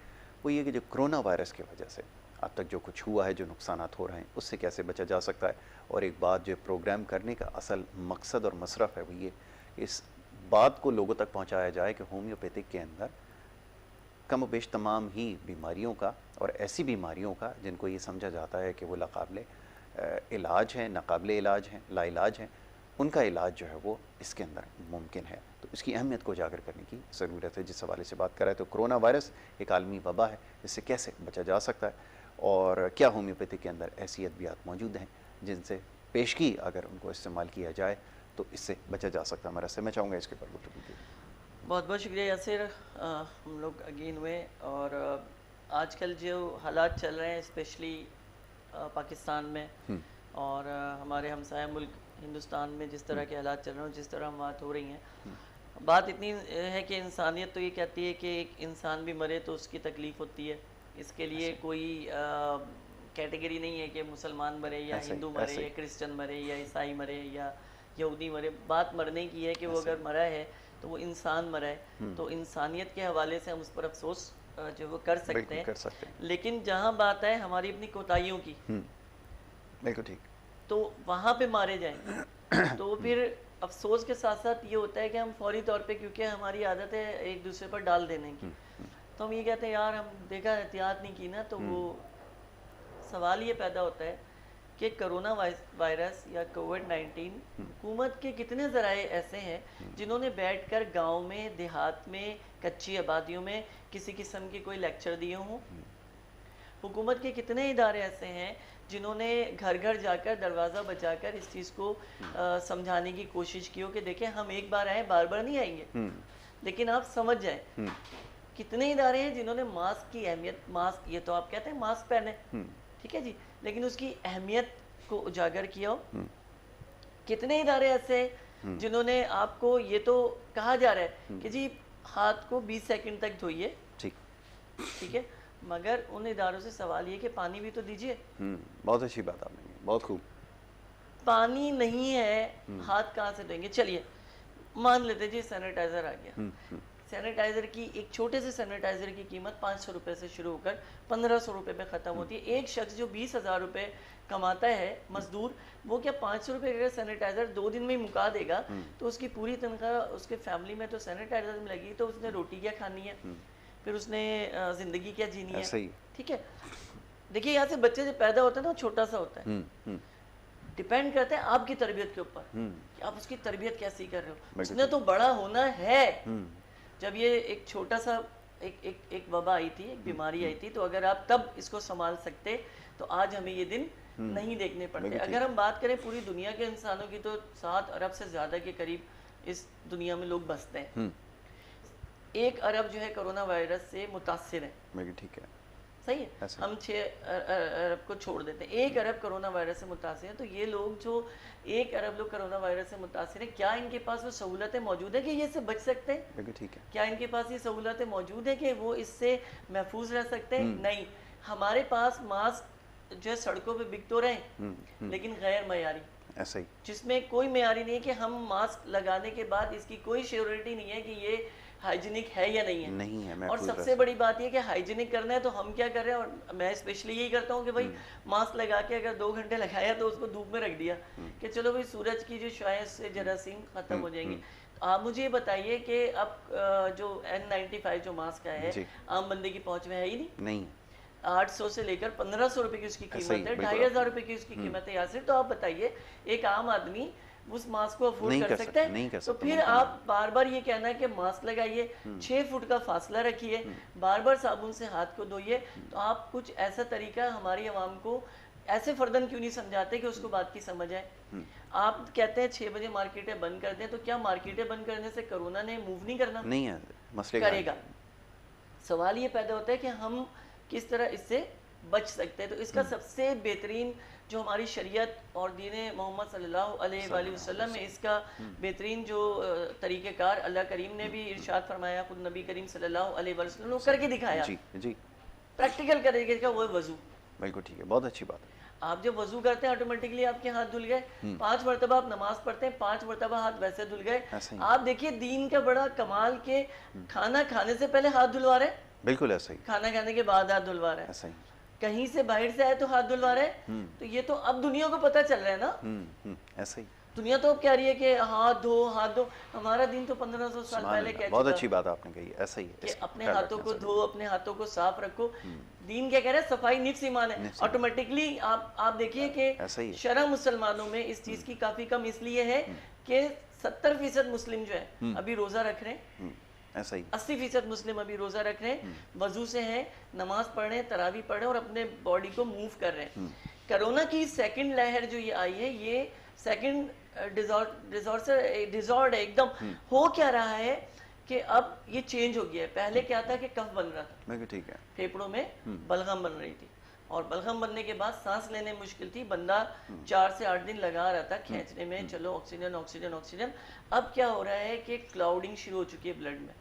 वो ये कि जो कोरोना वायरस की वजह से अब तक जो कुछ हुआ है, जो नुकसान हो रहे हैं, उससे कैसे बचा जा सकता है। और एक बात जो प्रोग्राम करने का असल मकसद और मसरफ़ है वो ये, इस बात को लोगों तक पहुँचाया जाए कि होम्योपैथिक के अंदर कम बेश तमाम ही बीमारियों का, और ऐसी बीमारियों का जिनको ये समझा जाता है कि वो लाकाबिले इलाज हैं, नाकाबिले इलाज हैं, लाइलाज हैं, उनका इलाज जो है वो इसके अंदर मुमकिन है। तो इसकी अहमियत को उजागर करने की ज़रूरत है। जिस हवाले से बात कर रहे हैं तो कोरोना वायरस एक आलमी वबा है, इससे कैसे बचा जा सकता है और क्या होम्योपैथी के अंदर ऐसी अद्वियात मौजूद हैं जिनसे पेशगी अगर उनको इस्तेमाल किया जाए तो इससे बचा जा सकता है। हमारा से मैं चाहूँगा इसके ऊपर गुफ्तगू की। बहुत बहुत शुक्रिया यासिर। हम लोग अगेन हुए और आजकल जो हालात चल रहे हैं स्पेशली पाकिस्तान में और हमारे हमसाया मुल्क हिंदुस्तान में जिस तरह के हालात चल रहे हैं, जिस तरह बात हो रही हैं, बात इतनी है कि इंसानियत तो ये कहती है कि एक इंसान भी मरे तो उसकी तकलीफ़ होती है। इसके लिए कोई कैटेगरी नहीं है कि मुसलमान मरे या हिंदू मरे या क्रिश्चियन मरे या ईसाई मरे या यहूदी मरे। बात मरने की है कि वो अगर मरा है तो वो इंसान मरा है। तो इंसानियत के हवाले से हम उस पर अफसोस जो वो कर सकते हैं। लेकिन जहाँ बात है हमारी अपनी कोताहियों की, बिल्कुल ठीक, तो वहाँ पे मारे जाएं तो फिर अफसोस के साथ साथ ये होता है कि हम फौरी तौर पे, क्योंकि हमारी आदत है एक दूसरे पर डाल देने की, तो हम ये कहते हैं यार हम देखा एहतियात नहीं की ना। तो वो सवाल ये पैदा होता है कि कोरोना वायरस या कोविड-19 हुकूमत के कितने ज़राए ऐसे हैं जिन्होंने बैठकर गांव में, देहात में, कच्ची आबादियों में किसी किस्म के कोई लेक्चर दिए हों। हुकूमत के कितने इदारे ऐसे हैं जिन्होंने घर घर जाकर, दरवाज़ा बजाकर इस चीज़ को समझाने की कोशिश की हो कि देखें हम एक बार आए, बार बार नहीं आएंगे, लेकिन आप समझ जाएं। कितने इदारे हैं जिन्होंने मास्क की अहमियत, मास्क ये तो आप कहते हैं मास्क पहने, ठीक है जी, लेकिन उसकी अहमियत को उजागर किया हो। कितने इदारे ऐसे हैं जिन्होंने आपको ये तो कहा जा रहा है कि जी हाथ को 20 सेकंड तक धोइए, ठीक है, मगर उन इदारों से सवाल ये कि पानी भी तो दीजिए। बहुत अच्छी बात आपने की, बहुत खूब। पानी नहीं है, हाथ कहाँ से धोएंगे? चलिए मान लेते जी सैनिटाइजर आ गया। सैनिटाइज़र की, एक छोटे से सैनिटाइज़र की कीमत 500 रुपये से शुरू होकर 1500 रुपये में ख़त्म होती है। एक शख्स जो 20,000 रुपये कमाता है, मजदूर, वो क्या 500 रुपये का सैनिटाइज़र 2 दिन में ही मुका देगा? तो उसकी पूरी तनख्वाह उसके फैमिली में तो सैनिटाइज़र में लगी, तो उसने रोटी क्या खानी है, फिर उसने ज़िंदगी क्या जीनी है, ठीक है। देखिए यहाँ से बच्चे जब पैदा होते हैं ना, छोटा सा होता है, डिपेंड करते हैं आपकी तरबियत के ऊपर कि आप उसकी तरबियत कैसी कर रहे हो। उसने तो बड़ा होना है। जब ये एक छोटा सा एक वबा आई थी, एक बीमारी आई थी, तो अगर आप तब इसको संभाल सकते तो आज हमें ये दिन नहीं देखने पड़ते। अगर हम बात करें पूरी दुनिया के इंसानों की तो 7 अरब से ज़्यादा के करीब इस दुनिया में लोग बसते हैं। 1 अरब जो है कोरोना वायरस से मुतासिर है, ठीक है, सही है, हम 6 अरब को छोड़ देते हैं, 1 अरब कोरोना वायरस से मुतासिर है। तो ये लोग जो 1 अरब लोग कोरोना वायरस से मुतासिर हैं, क्या इनके पास वो सहूलतें मौजूद है कि ये इससे बच सकते हैं? बिल्कुल ठीक है। क्या इनके पास ये सहूलतें मौजूद है कि वो इससे महफूज रह सकते हैं? नहीं। हमारे पास मास्क जो है सड़कों पे बिक तो रहे हैं लेकिन गैर मयारी, ऐसा ही, जिसमें कोई मयारी नहीं है कि हम मास्क लगाने के बाद इसकी कोई श्योरिटी नहीं है कि ये हाइजीनिक है या नहीं है। और सबसे बड़ी बात ये कि हाइजीनिक करना है तो हम क्या कर रहे हैं, और मैं स्पेशली यही करता हूँ कि भाई मास्क लगा के अगर 2 घंटे लगाया तो उसको धूप में रख दिया कि चलो भाई सूरज की जो शुआएं से जरासीम खत्म हो जाएंगी। आप मुझे ये बताइए कि अब जो N95 जो मास्क है आम बंदे की पहुंच में है ही नहीं। 800 से लेकर 1500 रुपए की उसकी कीमत है, 2500 रुपए की उसकी कीमत है यासिर। तो आप बताइए एक आम आदमी उस मास्क को अफोर्ड कर सकते हैं? तो फिर आप बार बार ये कहना है कि मास्क लगाइए, 6 फुट का फासला रखिए, बार बार साबुन से हाथ को धोइए, तो आप कुछ ऐसा तरीका हमारी आवाम को ऐसे फर्दन क्यों नहीं समझाते कि उसको बात की समझ आए? आप कहते हैं 6 बजे मार्केटें बंद कर दें, तो क्या मार्केटें बंद करने से कोरोना ने मूव नहीं करना? नहीं है, मसले करेगा। सवाल ये पैदा होता है कि हम किस तरह इससे बच सकते हैं। तो इसका सबसे बेहतरीन जो हमारी शरीयत और दीन मोहम्मद सल्लल्लाहु अलैहि वसल्लम में इसका बेहतरीन जो तरीक़ेकार अल्लाह करीम ने भी इरशाद फरमाया, खुद नबी करीम सल्लल्लाहु अलैहि वसल्लम ने करके दिखाया। जी जी, प्रैक्टिकल तरीके का वो वज़ू। बिल्कुल ठीक है, बहुत अच्छी बात है। आप जब वजू करते हैं ऑटोमेटिकली आपके हाथ धुल गए। 5 मरतबा आप नमाज पढ़ते हैं, 5 मरतबा हाथ वैसे धुल गए। आप देखिए दीन का बड़ा कमाल के खाना खाने से पहले हाथ धुलवा रहे हैं, बिल्कुल ऐसा ही, खाना खाने के बाद हाथ धुलवा रहे हैं, ऐसा ही, कहीं से बाहर से आए तो हाथ धुलवा रहे हैं। तो ये तो अब दुनिया को पता चल रहा है ना, ऐसा ही। दुनिया तो अब कह रही है कि हाथ धो हाथ धो। हमारा दिन तो 1500 साल पहले कह बहुत अच्छी बात आपने कही, ऐसा ही कि अपने हाथों को धो, अपने हाथों को साफ रखो। दीन क्या कह रहा है? सफाई निफ्स ईमान है। ऑटोमेटिकली आप देखिए कि शरह मुसलमानों में इस चीज की काफी कम इसलिए है कि 70% मुस्लिम जो है अभी रोजा रख रहे हैं, ऐसा ही 80% मुस्लिम अभी रोजा रख रहे हैं, वजू से हैं, नमाज पढ़ रहे हैं, तरावी पढ़ रहे हैं और अपने बॉडी को मूव कर रहे हैं। कोरोना की सेकंड लहर जो ये आई है, ये सेकंड डिजॉर्डर एकदम हो क्या रहा है कि अब ये चेंज हो गया है। पहले क्या था कि कफ बन रहा था, ठीक है, फेफड़ों में बलगम बन रही थी और बलगम बनने के बाद सांस लेने मुश्किल थी, बंदा 4 से 8 दिन लगा रहा था खींचने में, चलो ऑक्सीजन ऑक्सीजन ऑक्सीजन। अब क्या हो रहा है कि क्लाउडिंग शुरू हो चुकी है ब्लड में।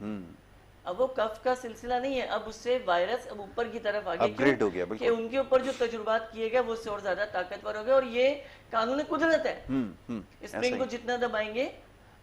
अब वो कफ का सिलसिला नहीं है, अब उससे वायरस अब ऊपर की तरफ आ गया, अपग्रेड हो गया कि उनके ऊपर जो तजुर्बात किए गए वो उससे और ज्यादा ताकतवर हो गए। और ये कानून कुदरत है, स्प्रिंग को जितना दबाएंगे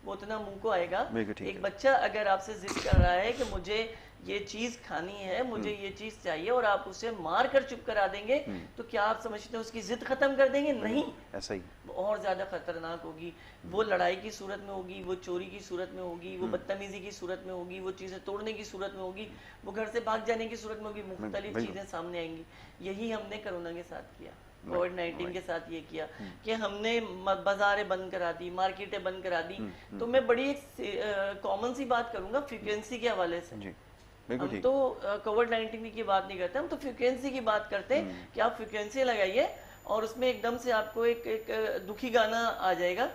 वो उतना मुंह को आएगा। एक बच्चा अगर आपसे जिद कर रहा है कि मुझे ये चीज खानी है, मुझे ये चीज चाहिए, और आप उसे मार कर चुप करा देंगे, तो क्या आप समझते हैं उसकी जिद खत्म कर देंगे? नहीं, ऐसा ही और ज्यादा खतरनाक होगी। वो लड़ाई की सूरत में होगी, वो चोरी की सूरत में होगी, वो बदतमीजी की सूरत में होगी, वो चीजें तोड़ने की सूरत में होगी, वो घर से भाग जाने की सूरत में होगी, मुख्तलिफ चीजें सामने आएंगी। यही हमने कोरोना के साथ किया, कोविड-19 के साथ ये किया कि हमने बाजारें बंद करा दी, मार्केटें बंद करा दी। तो मैं बड़ी एक कॉमन सी बात करूंगा फ्रीक्वेंसी के हवाले से। हम तो कोविड-19 की बात नहीं करते, हम तो फ्रीक्वेंसी की बात करते हैं कि आप फ्रीक्वेंसी लगाइए और उसमें एकदम से आपको एक दुखी गाना आ जाएगा,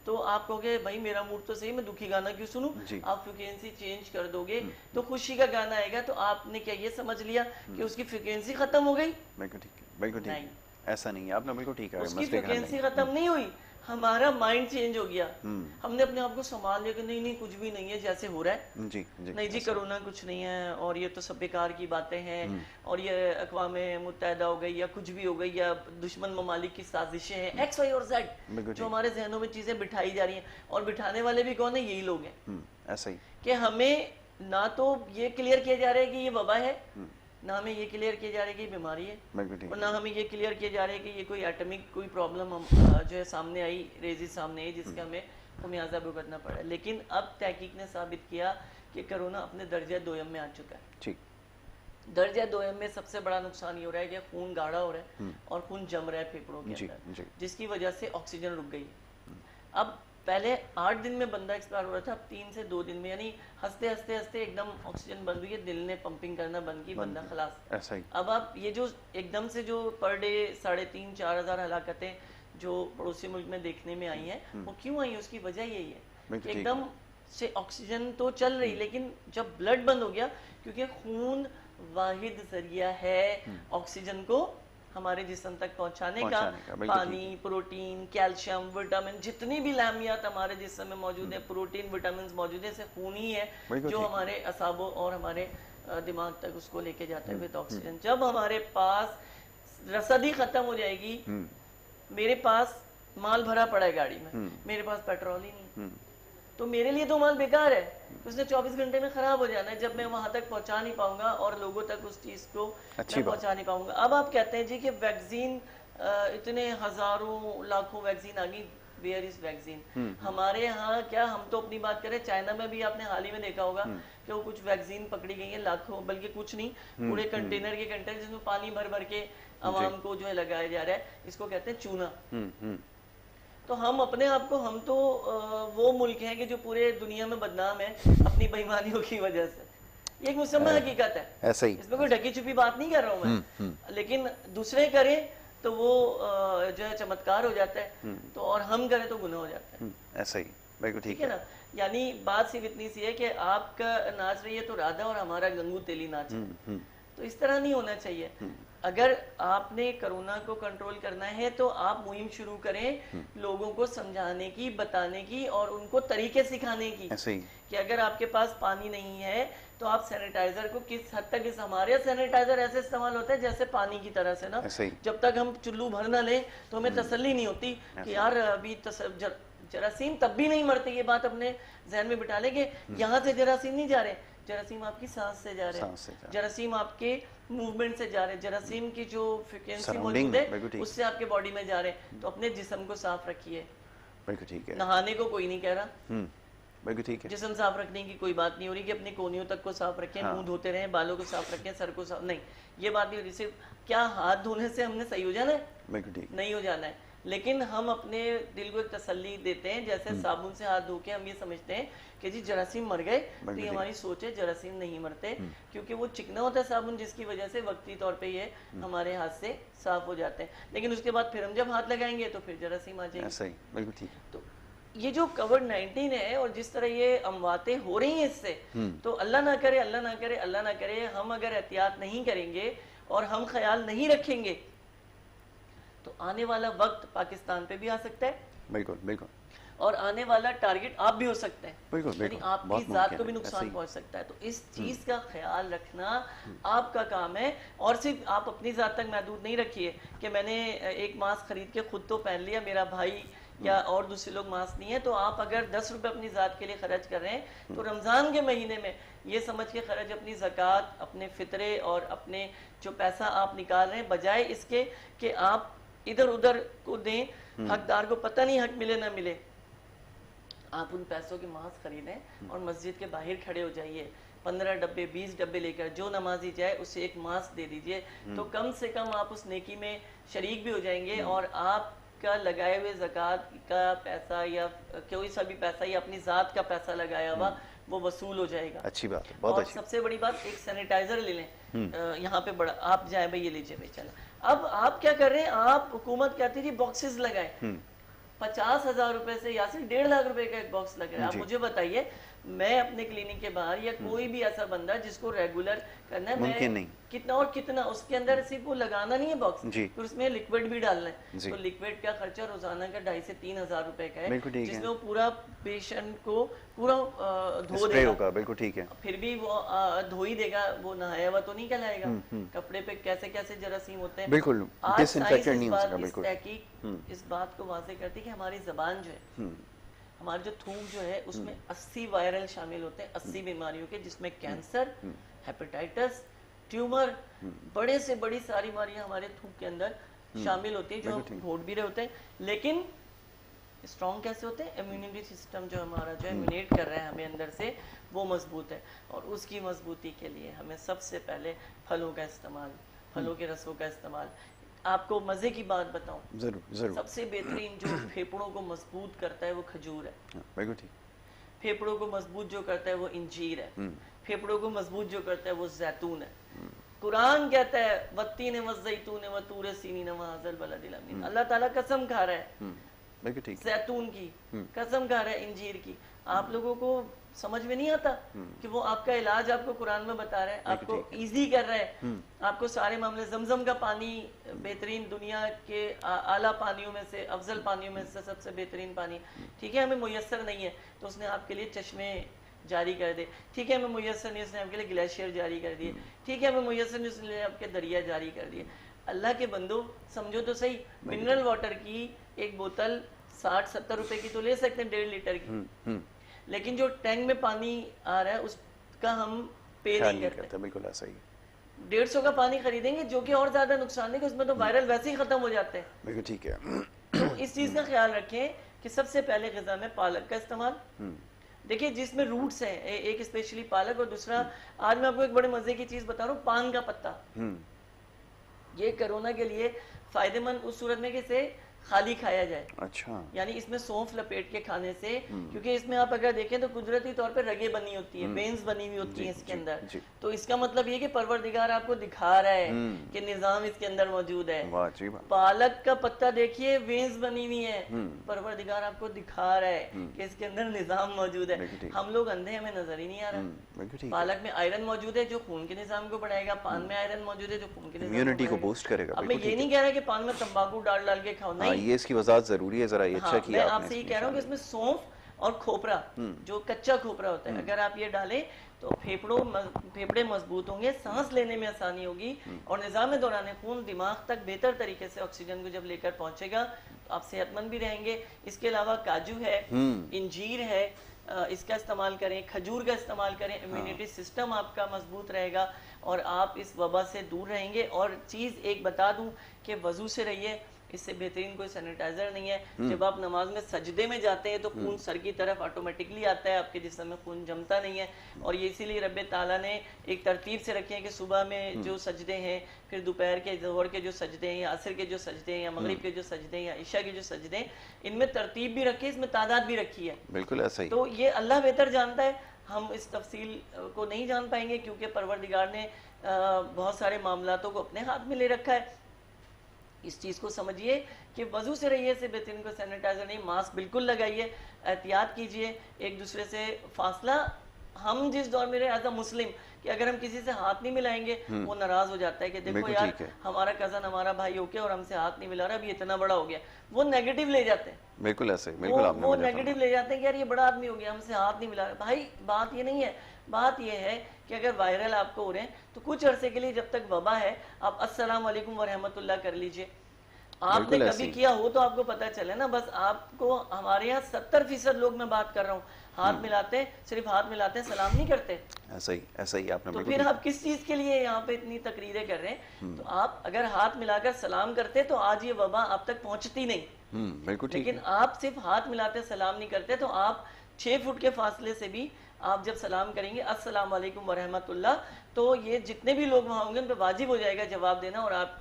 तो आप कहोगे भाई मेरा मूड तो सही, मैं दुखी गाना क्यों सुनूं? आप फ्रीक्वेंसी चेंज कर दोगे तो खुशी का गाना आएगा, तो आपने क्या ये समझ लिया कि उसकी फ्रीक्वेंसी खत्म हो गई? बिल्कुल ठीक, ऐसा नहीं है, आपने बिल्कुल ठीक है। उसकी फ्रीक्वेंसी खत्म नहीं हुई, हमारा माइंड चेंज हो गया। हमने अपने आप को संभाल लिया कि नहीं नहीं कुछ भी नहीं है जैसे हो रहा है, जी नहीं जी कोरोना कुछ नहीं है, और ये तो सब बेकार की बातें हैं, और ये अक़वाम मुत्तहिदा हो गई या कुछ भी हो गई, या दुश्मन ममालिक की साजिशें हैं, एक्स वाई और जेड, जो हमारे जहनों में चीजें बिठाई जा रही हैं। और बिठाने वाले भी कौन है? यही लोग हैं। ऐसा ही कि हमें ना तो ये क्लियर किया जा रहा है कि ये वबा है, ना हमें ये क्लियर किया जा रहा है कि बीमारी है, और ना हमें ये क्लियर किया जा रहा है कि ये कोई एटॉमिक कोई प्रॉब्लम हम जो है सामने आई, रेजिस सामने आई, जिसका हमें खुमियाजा भुगतना पड़ा। लेकिन अब तहकीक ने साबित किया कि कोरोना अपने दर्जा दोयम में आ चुका है। ठीक। दर्जा दोयम में सबसे बड़ा नुकसान ये हो रहा है कि खून गाढ़ा हो रहा है और खून जम रहा है फेफड़ों के अंदर, जिसकी वजह से ऑक्सीजन रुक गई है। अब पहले 8 दिन में बंदा एक्सपायर हो रहा था, अब 3 से 2 दिन में, यानी हंसते हंसते हंसते एकदम ऑक्सीजन बंद हुई है, दिल ने पंपिंग करना बंद की, बंदा खलास। ऐसा ही। अब आप ये जो एकदम से जो पर डे 3,500-4 हज़ार हलाकतें जो पड़ोसी मुल्क में देखने में आई हैं, वो क्यों आई? उसकी वजह यही है कि एकदम से ऑक्सीजन तो चल रही, लेकिन जब ब्लड बंद हो गया, क्योंकि खून वाहिद जरिया है ऑक्सीजन को हमारे जिस्म तक पहुंचाने का। पानी, प्रोटीन, कैल्शियम, विटामिन, जितनी भी लामियात हमारे जिस्म में मौजूद है, प्रोटीन विटामिन मौजूद है, खून ही है जो हमारे असाबों और हमारे दिमाग तक उसको लेके जाता है विद ऑक्सीजन। जब हमारे पास रसद ही खत्म हो जाएगी, मेरे पास माल भरा पड़ा है गाड़ी में, मेरे पास पेट्रोल ही नहीं, तो मेरे लिए तो माल बेकार है, उसने 24 घंटे में खराब हो जाना है जब मैं वहां तक पहुंचा नहीं पाऊंगा और लोगों तक उस चीज को मैं पहुंचा नहीं पाऊंगा। अब आप कहते हैं जी कि वैक्सीन, इतने हजारों लाखों वैक्सीन आ गई, वेयर इज वैक्सीन? हमारे यहाँ क्या, हम तो अपनी बात करें, चाइना में भी आपने हाल ही में देखा होगा कि वो कुछ वैक्सीन पकड़ी गई है, लाखों, बल्कि कुछ नहीं, पूरे कंटेनर के कंटेनर जिसमें पानी भर भर के आवाम को जो है लगाया जा रहा है, इसको कहते हैं चूना। तो हम अपने आप को, हम तो वो मुल्क हैं कि जो पूरे दुनिया में बदनाम है अपनी बेईमानियों की वजह से। ये एक मुसम्मा हकीकत है, ऐसा ही, इसमें कोई ढकी छुपी बात नहीं कर रहा हूँ मैं, लेकिन दूसरे करें तो वो जो है चमत्कार हो जाता है, तो और हम करें तो गुनाह हो जाता है। ऐसा ही, बिल्कुल ठीक है ना। यानी बात सिर्फ इतनी सी है कि आपका नाच रही है तो राधा और हमारा गंगू तेली नाच है, तो इस तरह नहीं होना चाहिए। अगर आपने कोरोना को कंट्रोल करना है तो आप मुहिम शुरू करें लोगों को समझाने की, बताने की और उनको तरीके सिखाने की, कि अगर आपके पास पानी नहीं है तो आप सैनिटाइजर को किस हद तक, इस हमारे सैनिटाइजर ऐसे इस्तेमाल होता है जैसे पानी की तरह से ना, जब तक हम चुल्लू भर ना ले तो हमें तसल्ली नहीं होती कि यार अभी जरासीम तब भी नहीं मरते। ये बात अपने जहन में बिठा लेंगे, यहाँ से जरासीम नहीं जा रहे, जरासीम आपकी सांस से जा रहे हैं, जरासीम आपके मूवमेंट से जा रहे हैं, जरासीम की जो फ्रिक्वेंसी मौजूद है उससे आपके बॉडी में जा रहे हैं। तो अपने जिस्म को साफ रखिए, बिल्कुल ठीक है। नहाने को कोई नहीं कह रहा, बिल्कुल ठीक है। जिस्म साफ रखने की कोई बात नहीं हो रही कि अपनी कोहनियों तक को साफ रखें, मुंह धोते रहें, बालों को साफ रखें, सर को साफ, नहीं, ये बात नहीं हो रही। सिर्फ क्या हाथ धोने से हमने सही हो जाना है? बिल्कुल ठीक नहीं हो जाना है, लेकिन हम अपने दिल को एक तसल्ली देते हैं, जैसे साबुन से हाथ धो के हम ये समझते हैं कि जी जरासीम मर गए, तो ये हमारी सोच है, जरासीम नहीं मरते, क्योंकि वो चिकना होता है साबुन, जिसकी वजह से वक्ती तौर पे ये हमारे हाथ से साफ हो जाते हैं, लेकिन उसके बाद फिर हम जब हाथ लगाएंगे तो फिर जरासीम आ जाएगी। सही, बिल्कुल ठीक। तो ये जो कोविड-19 है और जिस तरह ये अमवातें हो रही हैं इससे, तो अल्लाह ना करे, अल्लाह ना करे, अल्लाह ना करे, हम अगर एहतियात नहीं करेंगे और हम ख्याल नहीं रखेंगे तो आने वाला वक्त पाकिस्तान पे भी आ सकता है। बिल्कुल बिल्कुल। और आने वाला टारगेट आप भी हो सकते हैं, बिल्कुल बिल्कुल, आपकी जात को भी नुकसान पहुंच सकता है। तो इस चीज का ख्याल रखना आपका काम है, और सिर्फ आप अपनी जात तक महदूद नहीं रखिए कि मैंने एक मास्क खरीद के खुद तो पहन लिया, मेरा भाई या और दूसरे लोग मास्क नहीं है। तो आप अगर 10 रुपए अपनी जात के लिए खर्च कर रहे हैं तो रमजान के महीने में ये समझ के खर्च, अपनी ज़कात, अपने फितरे और अपने जो पैसा आप निकाल रहे हैं, बजाय इसके कि आप इधर उधर को दें, हकदार को पता नहीं हक मिले ना मिले, आप उन पैसों के मास्क खरीदें और मस्जिद के बाहर खड़े हो जाइए, 15 डब्बे 20 डब्बे लेकर जो नमाजी जाए उसे एक मास्क दे दीजिए, तो कम से कम आप उस नेकी में शरीक भी हो जाएंगे और आपका लगाए हुए ज़कात का पैसा या कोई सा भी पैसा या अपनी ज़ात का पैसा लगाया हुआ वो वसूल हो जाएगा। अच्छी बात है, बहुत अच्छी। सबसे बड़ी बात, एक सैनिटाइजर ले लें, यहाँ पे बड़ा आप जाए भाई ये लीजिए भाई, चला। अब आप क्या कर रहे हैं, आप हुकूमत कहती थी बॉक्सेस लगाए, 50,000 रुपए से या सिर्फ 1.5 लाख रुपए का एक बॉक्स लग रहा है। आप मुझे बताइए, मैं अपने क्लिनिक के बाहर या कोई भी ऐसा बंदा जिसको रेगुलर करना है, मैं नहीं। कितना और कितना, उसके अंदर सिर्फ वो लगाना नहीं है बॉक्स, फिर उसमें लिक्विड भी डालना है। तो लिक्विड का खर्चा रोजाना का 2,500 से 3,000 रुपए का है, जिसमें वो पूरा पेशेंट को पूरा धो देगा। बिल्कुल ठीक है। फिर भी वो धो ही देगा, वो नहाया हुआ तो नहीं कहलाएगा। कपड़े पे कैसे कैसे जरासीम होते हैं, बिल्कुल डिसइंफेक्टेड नहीं हो सकता। बिल्कुल इस बात को वाज़ेह करती है कि हमारी ज़बान जो है, हमारी जो थूक जो है, उसमें 80 वायरल शामिल होते हैं, 80 बीमारियों के, जिसमें कैंसर, हेपेटाइटिस, ट्यूमर, बड़े से बड़ी सारी बीमारियां हमारे थूक के अंदर शामिल होती है, जो हम घोट भी रहे होते हैं। लेकिन स्ट्रॉन्ग कैसे होते हैं, इम्यूनिटी सिस्टम जो हमारा जो इम्यूनेट कर रहा है हमें अंदर से, वो मजबूत है। और उसकी मजबूती के लिए हमें सबसे पहले फलों का इस्तेमाल, फलों के रसों का इस्तेमाल। आपको मजे की बात बताऊं, जरूर जरूर, सबसे बेहतरीन जो फेफड़ों को मजबूत करता है वो खजूर है। बिल्कुल ठीक। फेफड़ों को मजबूत जो करता है वो इंजीर है। फेफड़ों को मजबूत जो करता है वो जैतून है। कुरान कहता है वत्तीन वज़ैतून वतूर सीनीन वहाज़ल बलदिल अमीन। अल्लाह ताला कसम खा रहा है जैतून की, कसम खा रहा है इंजीर की। आप लोगों को समझ में नहीं आता कि वो आपका इलाज आपको कुरान में बता रहा है, आपको इजी कर रहा है, आपको सारे मामले। जमजम का पानी बेहतरीन, दुनिया के आला पानियों में से, अफजल पानियों में से सबसे बेहतरीन पानी, ठीक है, हमें मुयस्सर नहीं है तो उसने आपके लिए चश्मे जारी कर दे, ठीक है, हमें मुयस्सर नहीं, उसने आपके लिए ग्लेशियर जारी कर दिए, ठीक है, हमें मुयस्सर नहीं, उसने आपके दरिया जारी कर दिए। अल्लाह के बंदो समझो तो सही, मिनरल वाटर की एक बोतल 60-70 रुपए की तो ले सकते हैं, 1.5 लीटर की, लेकिन जो टैंक में पानी आ रहा है उसका हम पे नहीं करते। बिल्कुल ऐसा ही। 150 का पानी खरीदेंगे जो कि और ज्यादा नुकसान है, कि उसमें तो वायरल वैसे ही खत्म हो जाते हैं। बिल्कुल ठीक है। तो इस चीज का ख्याल रखें कि सबसे पहले ग़िज़ा में पालक का इस्तेमाल, देखिए जिसमें रूट्स हैं, एक स्पेशली पालक, और दूसरा आज मैं आपको एक बड़े मजे की चीज बता रहा हूँ, पान का पत्ता। ये कोरोना के लिए फायदेमंद उस सूरत में कि इसे खाली खाया जाए। अच्छा। यानी इसमें सौंफ लपेट के खाने से, क्योंकि इसमें आप अगर देखें तो कुदरती तौर पे रगें बनी होती है, वेन्स बनी हुई होती जी, हैं इसके जी, अंदर। जी। तो इसका मतलब ये कि परवरदिगार आपको दिखा रहा है कि निजाम इसके अंदर मौजूद है। वाह जी वाह। पालक का पत्ता देखिए, वेन्स बनी हुई है, परवरदिगार आपको दिखा रहा है कि इसके अंदर निजाम मौजूद है। बिल्कुल ठीक। हम लोग अंधे, हमें नजर ही नहीं आ रहा। बिल्कुल ठीक है। पालक में आयरन मौजूद है जो खून के निजाम को बढ़ाएगा, पान में आयरन मौजूद है जो खून के निजाम इम्यूनिटी को बढ़ाएगा। बूस्ट करेगा। अब मैं बिल्कुल ये ठीक नहीं है। कह रहा कि पान में तंबाकू डाल डाल के खाओ, हाँ, नहीं। ये इसकी वजाहत जरूरी है, जरा ये अच्छा हाँ, किया मैं आपने आपसे ये इसमें कह रहा हूँ कि शामिल। इसमें सौंफ और खोपरा, जो कच्चा खोपरा होता है, अगर आप ये डालें तो फेफड़े मजबूत होंगे, सांस लेने में आसानी होगी, और निजाम दौरान खून दिमाग तक बेहतर तरीके से ऑक्सीजन को जब लेकर पहुंचेगा तो आप सेहतमंद भी रहेंगे। इसके अलावा काजू है, इंजीर है, इसका इस्तेमाल करें, खजूर का इस्तेमाल करें, इम्यूनिटी सिस्टम आपका मजबूत रहेगा और आप इस वबा से दूर रहेंगे। और चीज़ एक बता दूं कि वजू से रहिए, इससे बेहतरीन कोई सैनिटाइजर नहीं है। जब आप नमाज में सजदे में जाते हैं तो खून सर की तरफ ऑटोमेटिकली आता है, आपके जिस्म में खून जमता नहीं है। और ये इसीलिए रब्बे ताला ने एक तरतीब से रखे हैं कि सुबह में जो सजदे हैं, फिर दोपहर के, ज़ोहर के जो सजदे हैं, या असर के जो सजदे हैं, या मगरिब के जो सजदे हैं, या इशा के जो सजदे हैं, इनमें तरतीब भी रखी है, इसमें तादाद भी रखी है। बिल्कुल ऐसा ही। तो ये अल्लाह बेहतर जानता है, हम इस तफसील को नहीं जान पाएंगे क्योंकि परवरदिगार ने बहुत सारे मामलातों को अपने हाथ में ले रखा है। इस चीज़ को समझिए कि वजू से रहिए, से बेहतरीन को सैनिटाइजर नहीं। मास्क बिल्कुल लगाइए, एहतियात कीजिए, एक दूसरे से फासला। हम जिस दौर में रहे एज अ मुस्लिम, कि अगर हम किसी से हाथ नहीं मिलाएंगे वो नाराज हो जाता है कि देखो यार हमारा कजन, हमारा भाई होके और हमसे हाथ नहीं मिला रहा, अभी इतना बड़ा हो गया, वो नेगेटिव ले जाते हैं। बिल्कुल ऐसे, बिल्कुल आपने वो नेगेटिव ले जाते हैं कि यार ये बड़ा आदमी हो गया, हमसे हाथ नहीं मिला रहा। भाई बात ये नहीं है, बात ये है कि अगर वायरल आपको हो रहे हैं तो कुछ अरसे के लिए, जब तक वबा है, आप अस्सलाम वालेकुम व रहमतुल्लाह कर लीजिए। आपने कभी किया हो तो आपको पता चले ना। बस आपको, हमारे यहाँ 70% लोग, मैं बात कर रहा हूँ, हाथ मिलाते हैं, सिर्फ हाथ मिलाते हैं, सलाम नहीं करते। ऐसा ही आपने। तो फिर आप किस चीज के लिए यहाँ पे इतनी तकरीरें कर रहे हैं? तो आप अगर हाथ मिलाकर सलाम करते तो आज ये वबा आप तक पहुंचती नहीं। बिल्कुल ठीक। लेकिन आप सिर्फ हाथ मिलाते सलाम नहीं करते, तो आप 6 फुट के फासले से भी आप जब सलाम करेंगे अस्सलाम वालेकुम व रहमतुल्लाह, तो ये जितने भी लोग वहाँ होंगे उन पर वाजिब हो जाएगा जवाब देना, और आप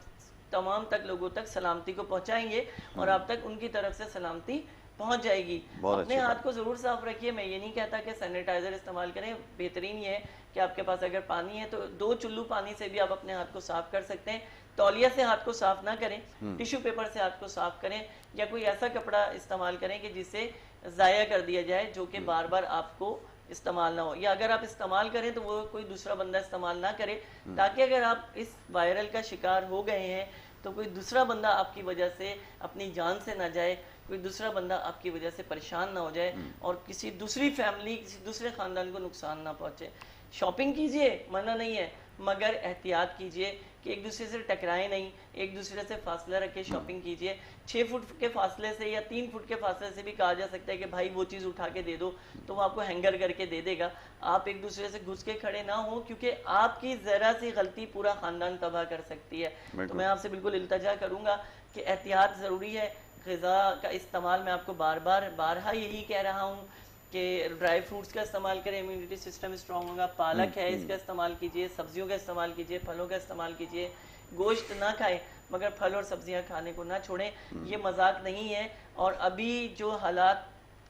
तमाम तक लोगों तक सलामती को पहुंचाएंगे और आप तक उनकी तरफ से सलामती पहुंच जाएगी। अपने हाथ को जरूर साफ रखिए। मैं ये नहीं कहता कि सैनिटाइजर इस्तेमाल करें, बेहतरीन ये है कि आपके पास अगर पानी है तो 2 चुल्लू पानी से भी आप अपने हाथ को साफ कर सकते हैं। तौलिया से हाथ को साफ ना करें, टिश्यू पेपर से हाथ को साफ करें, या कोई ऐसा कपड़ा इस्तेमाल करें कि जिसे ज़ाया कर दिया जाए, जो कि बार बार आपको इस्तेमाल ना हो, या अगर आप इस्तेमाल करें तो वो कोई दूसरा बंदा इस्तेमाल ना करे, ताकि अगर आप इस वायरल का शिकार हो गए हैं तो कोई दूसरा बंदा आपकी वजह से अपनी जान से ना जाए, कोई दूसरा बंदा आपकी वजह से परेशान ना हो जाए, और किसी दूसरी फैमिली, किसी दूसरे ख़ानदान को नुकसान ना पहुँचे। शॉपिंग कीजिए, मना नहीं है, मगर एहतियात कीजिए कि एक दूसरे से टकराएं नहीं, एक दूसरे से फासला रखे शॉपिंग कीजिए। 6 फुट के फासले से या 3 फुट के फासले से भी कहा जा सकता है कि भाई वो चीज़ उठा के दे दो, तो वो आपको हैंगर करके दे देगा। आप एक दूसरे से घुस के खड़े ना हो, क्योंकि आपकी ज़रा सी गलती पूरा ख़ानदान तबाह कर सकती है। तो मैं आपसे बिल्कुल इल्तजा करूँगा कि एहतियात ज़रूरी है। ग़िज़ा का इस्तेमाल मैं आपको बारहा यही कह रहा हूँ कि ड्राई फ्रूट्स का इस्तेमाल करें, इम्यूनिटी सिस्टम स्ट्रॉन्ग होगा। पालक है, इसका इस्तेमाल कीजिए, सब्जियों का इस्तेमाल कीजिए, फलों का इस्तेमाल कीजिए। गोश्त ना खाएं, मगर फल और सब्जियां खाने को ना छोड़ें। ये मजाक नहीं है, और अभी जो हालात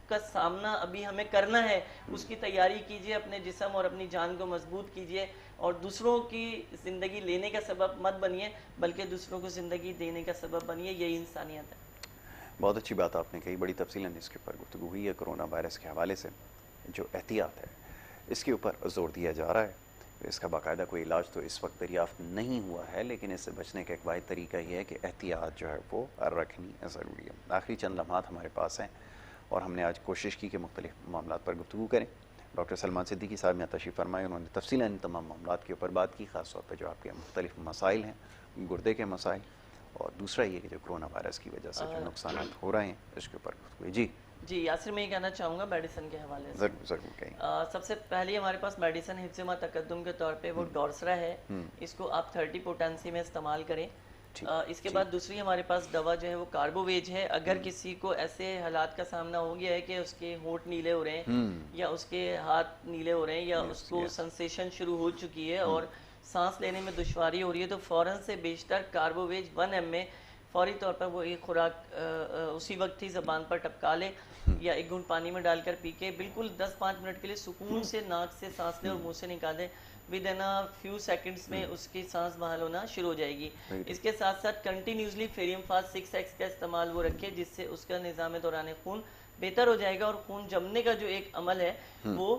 का सामना अभी हमें करना है उसकी तैयारी कीजिए, अपने जिस्म और अपनी जान को मजबूत कीजिए, और दूसरों की ज़िंदगी लेने का सबब मत बनिए, बल्कि दूसरों को ज़िंदगी देने का सबब बनिए। यही इंसानियत है। बहुत अच्छी बात आपने कही, बड़ी तफसीलन इसके ऊपर गुफ्तगू हुई है। कोरोना वायरस के हवाले से जो एहतियात है इसके ऊपर ज़ोर दिया जा रहा है। इसका बाकायदा कोई इलाज तो इस वक्त दरियाफ़्त नहीं हुआ है, लेकिन इससे बचने का एक वाहिद तरीका ये है कि एहतियात जो है वो रखनी ज़रूरी है। आखिरी चंद लम्हात हमारे पास हैं और हमने आज कोशिश की कि मुख्तलिफ मामलात पर गुफ्तगू करें। डॉक्टर सलमान सिद्दीकी साहब यहाँ तशरीफ़ फरमाए, उन्होंने तफसीलन तमाम मामलात के ऊपर बात की, ख़ास तौर पर जो आपके मुख्तलिफ मसाइल हैं, गुर्दे के मसाइल, और दूसरा ये कि जो कोरोना वायरस की वजह से जो नुकसान हो रहे हैं इसके ऊपर। जी यासिर, मैं ये कहना चाहूँगा मेडिसिन के हवाले से। ज़रूर कहें। सबसे पहले हमारे पास मेडिसिन हिफ्ज़ तकद्दुम के तौर पे वो डोर्सरा है, इसको आप 30 पोटेंसी में इस्तेमाल करें। इसके बाद दूसरी हमारे पास दवा जो है वो कार्बोवेज है। अगर किसी को ऐसे हालात का सामना हो गया है कि उसके होंठ नीले हो रहे हैं, या उसके हाथ नीले हो रहे हैं, या उसको सेंसेशन शुरू हो चुकी है और सांस लेने में दुश्वारी हो रही है, तो फ़ौरन से बेशतर कार्बोवेज 1 ml फ़ौरी तौर पर वो एक खुराक उसी वक्त ही ज़बान पर टपका ले या एक घूंट पानी में डालकर पी के बिल्कुल 10-5 मिनट के लिए सुकून से नाक से सांस ले और मुंह से निकाले, with in a few seconds में उसकी सांस बहाल होना शुरू हो जाएगी। इसके साथ साथ कंटिन्यूसली फेरियम फास्ट 6x का इस्तेमाल वो रखे, जिससे उसका निज़ाम दौरान खून बेहतर हो जाएगा और खून जमने का जो एक अमल है वो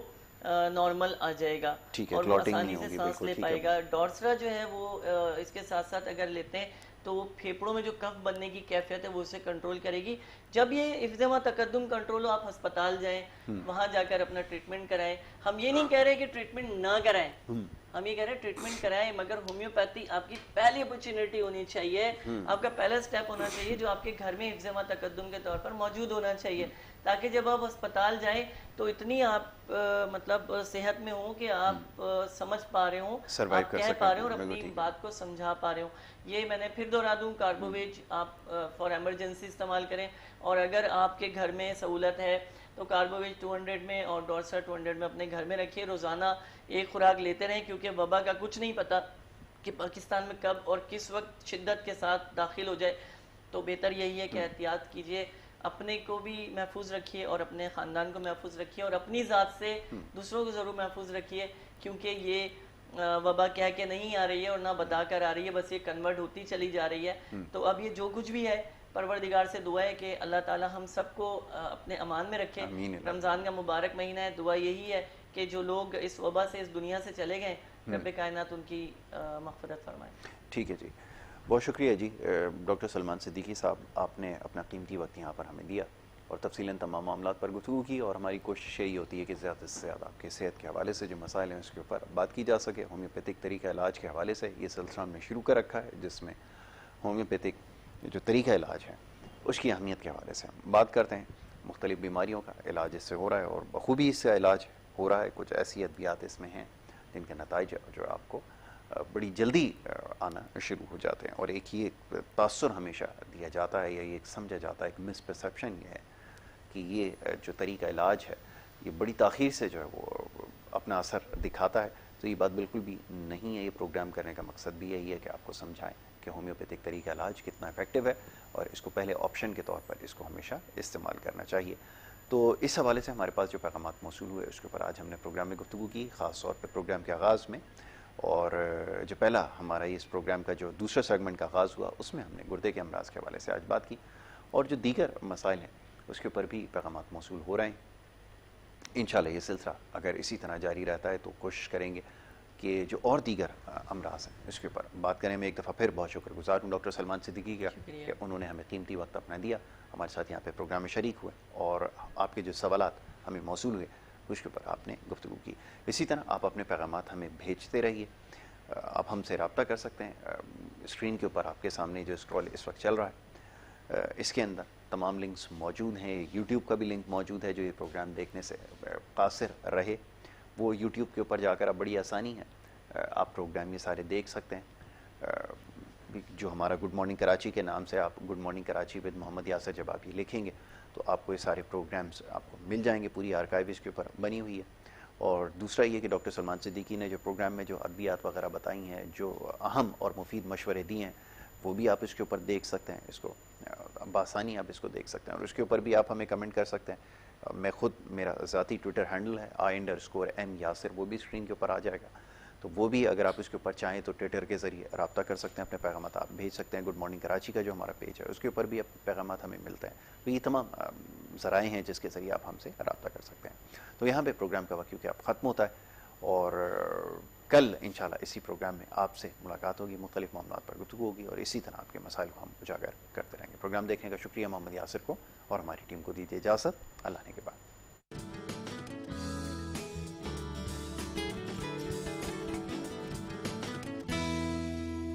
नॉर्मल आ जाएगा और वो आसानी से सांस ले पाएगा। डॉर्सरा जो है वो इसके साथ साथ अगर लेते हैं तो फेफड़ों में जो कफ बनने की कैफियत है वो उसे कंट्रोल करेगी। जब ये इफ्तेमा तकद्दुम कंट्रोल हो, आप अस्पताल जाएं, वहां जाकर अपना ट्रीटमेंट कराएं। हम ये नहीं कह रहे कि ट्रीटमेंट ना कराएं, हम ये कह रहे हैं ट्रीटमेंट कराएं, मगर होम्योपैथी आपकी पहली अपॉर्चुनिटी होनी चाहिए, आपका पहला स्टेप होना चाहिए जो आपके घर में इफ्तेमा तकद्दुम के तौर पर मौजूद होना चाहिए, ताकि जब आप अस्पताल जाएं तो इतनी आप मतलब सेहत में हो कि आप समझ पा रहे हो, आप कह पा रहे हो और अपनी बात को समझा पा रहे हो। ये मैंने फिर दोहरा दूं, कार्बोवेज आप फॉर एमरजेंसी इस्तेमाल करें, और अगर आपके घर में सहूलत है तो कार्बोवेज 200 में और डॉर्सा 200 में अपने घर में रखिए। रोज़ाना एक खुराक लेते रहें, क्योंकि वबा का कुछ नहीं पता कि पाकिस्तान में कब और किस वक्त शिद्दत के साथ दाखिल हो जाए। तो बेहतर यही है कि एहतियात कीजिए, अपने को भी महफूज रखिए और अपने ख़ानदान को महफूज रखिए और अपनी ज़ात से दूसरों को ज़रूर महफूज रखिए, क्योंकि ये वबा कह के नहीं आ रही है और ना बता कर आ रही है, बस ये कन्वर्ट होती चली जा रही है। तो अब ये जो कुछ भी है, परवरदिगार से दुआ है कि अल्लाह ताला हम सबको अपने अमान में रखे। रमज़ान का मुबारक महीना है, दुआ यही है कि जो लोग इस वबा से इस दुनिया से चले गए, रब कायनात उनकी मग़फ़िरत फरमाए। ठीक है जी, बहुत शुक्रिया जी डॉक्टर सलमान सिद्दीकी साहब, आपने अपना कीमती वक्त यहाँ पर हमें दिया और तफसीलन तमाम मामलात पर गुफ्तगू की। और हमारी कोशिश यही होती है कि ज़्यादा से ज़्यादा आपके सेहत के हवाले से जो मसाइल हैं उसके ऊपर बात की जा सके। होम्योपैथिक तरीका इलाज के हवाले से ये सिलसिला हमने शुरू कर रखा है, जिसमें होम्योपैथिक जो तरीका इलाज है उसकी अहमियत के हवाले से हम बात करते हैं। मुख्तलिफ़ बीमारियों का इलाज इससे हो रहा है और बखूबी इससे इलाज हो रहा है। कुछ ऐसी अद्वियात इसमें हैं जिनके नताइज जो आपको बड़ी जल्दी आना शुरू हो जाते हैं। और एक ये तासुर हमेशा दिया जाता है या ये समझा जाता है, एक मिसपरसेप्शन ये है कि ये जो तरीका इलाज है ये बड़ी ताख़ीर से जो है वो अपना असर दिखाता है। तो ये बात बिल्कुल भी नहीं है। ये प्रोग्राम करने का मकसद भी यही है कि आपको समझाएं कि होम्योपैथिक तरीका इलाज कितना इफेक्टिव है और इसको पहले ऑप्शन के तौर पर इसको हमेशा इस्तेमाल करना चाहिए। तो इस हवाले से हमारे पास जो पैगामात मौसूल हुए उसके ऊपर आज हमने प्रोग्राम में गुफ्तगू की, ख़ास तौर पर प्रोग्राम के आगाज़ में। और जो पहला हमारा इस प्रोग्राम का जो दूसरा सेगमेंट का आगाज़ हुआ उसमें हमने गुर्दे के अमराज के हवाले से आज बात की, और जो दीगर मसाइल हैं उसके ऊपर भी पैगामात मौसूल हो रहे हैं। इंशाल्लाह ये सिलसिला अगर इसी तरह जारी रहता है तो कोशिश करेंगे कि जो और दीगर अमराज हैं इसके ऊपर बात करें। मैं एक दफ़ा फिर बहुत शुक्रगुजार हूँ डॉक्टर सलमान सिद्दीकी का कि उन्होंने हमें कीमती वक्त अपना दिया, हमारे साथ यहाँ पे प्रोग्राम में शरीक हुए और आपके जो सवालात हमें मौसूल हुए उसके ऊपर आपने गुफ्तगू की। इसी तरह आप अपने पैगामात हमें भेजते रहिए। आप हमसे रब्ता कर सकते हैं। स्क्रीन के ऊपर आपके सामने जो स्क्रॉल इस वक्त चल रहा है इसके अंदर तमाम लिंक्स मौजूद हैं। यूट्यूब का भी लिंक मौजूद है। जो ये प्रोग्राम देखने से कासिर रहे वो यूट्यूब के ऊपर जाकर अब बड़ी आसानी है, आप प्रोग्राम ये सारे देख सकते हैं। जो हमारा गुड मॉर्निंग कराची के नाम से आप good morning Karachi with Mohammad Yasir जब आप ये लिखेंगे तो आपको ये सारे प्रोग्राम्स आपको मिल जाएंगे, पूरी आर्काइव इसके ऊपर बनी हुई है। और दूसरा ये कि डॉक्टर सलमान सिद्दीकी ने जो प्रोग्राम में जो अद्वियात वगैरह बताई हैं, जो अहम और मुफीद मशवरे दिए हैं, वो भी आप इसके ऊपर देख सकते हैं। इसको बासानी आप इसको देख सकते हैं और उसके ऊपर भी आप हमें कमेंट कर सकते हैं। मैं खुद, मेरा ज़ाती ट्विटर हैंडल है I_M यासिर, वो भी स्क्रीन के ऊपर आ जाएगा। तो वो भी अगर आप इसके ऊपर चाहें तो ट्विटर के ज़रिए रब्ता कर सकते हैं, अपने पैगामात आप भेज सकते हैं। गुड मॉर्निंग कराची का जो हमारा पेज है उसके ऊपर भी अपने पैगामात हमें मिलते हैं। तो ये तमाम ज़राए हैं जिसके ज़रिए आप हमसे रब्ता कर सकते हैं। तो यहाँ पे प्रोग्राम का वक्त क्योंकि अब ख़त्म होता है और कल इंशाल्लाह इसी प्रोग्राम में आपसे मुलाकात होगी, मुख्तलिफ़ मामलात पर गुफ्तगू होगी और इसी तरह आपके मसाइल को हम उजागर करते रहेंगे। प्रोग्राम देखने का शुक्रिया मोहम्मद यासिर को और हमारी टीम को दीजिए इजाज़त। अल्लाह ने के बाद।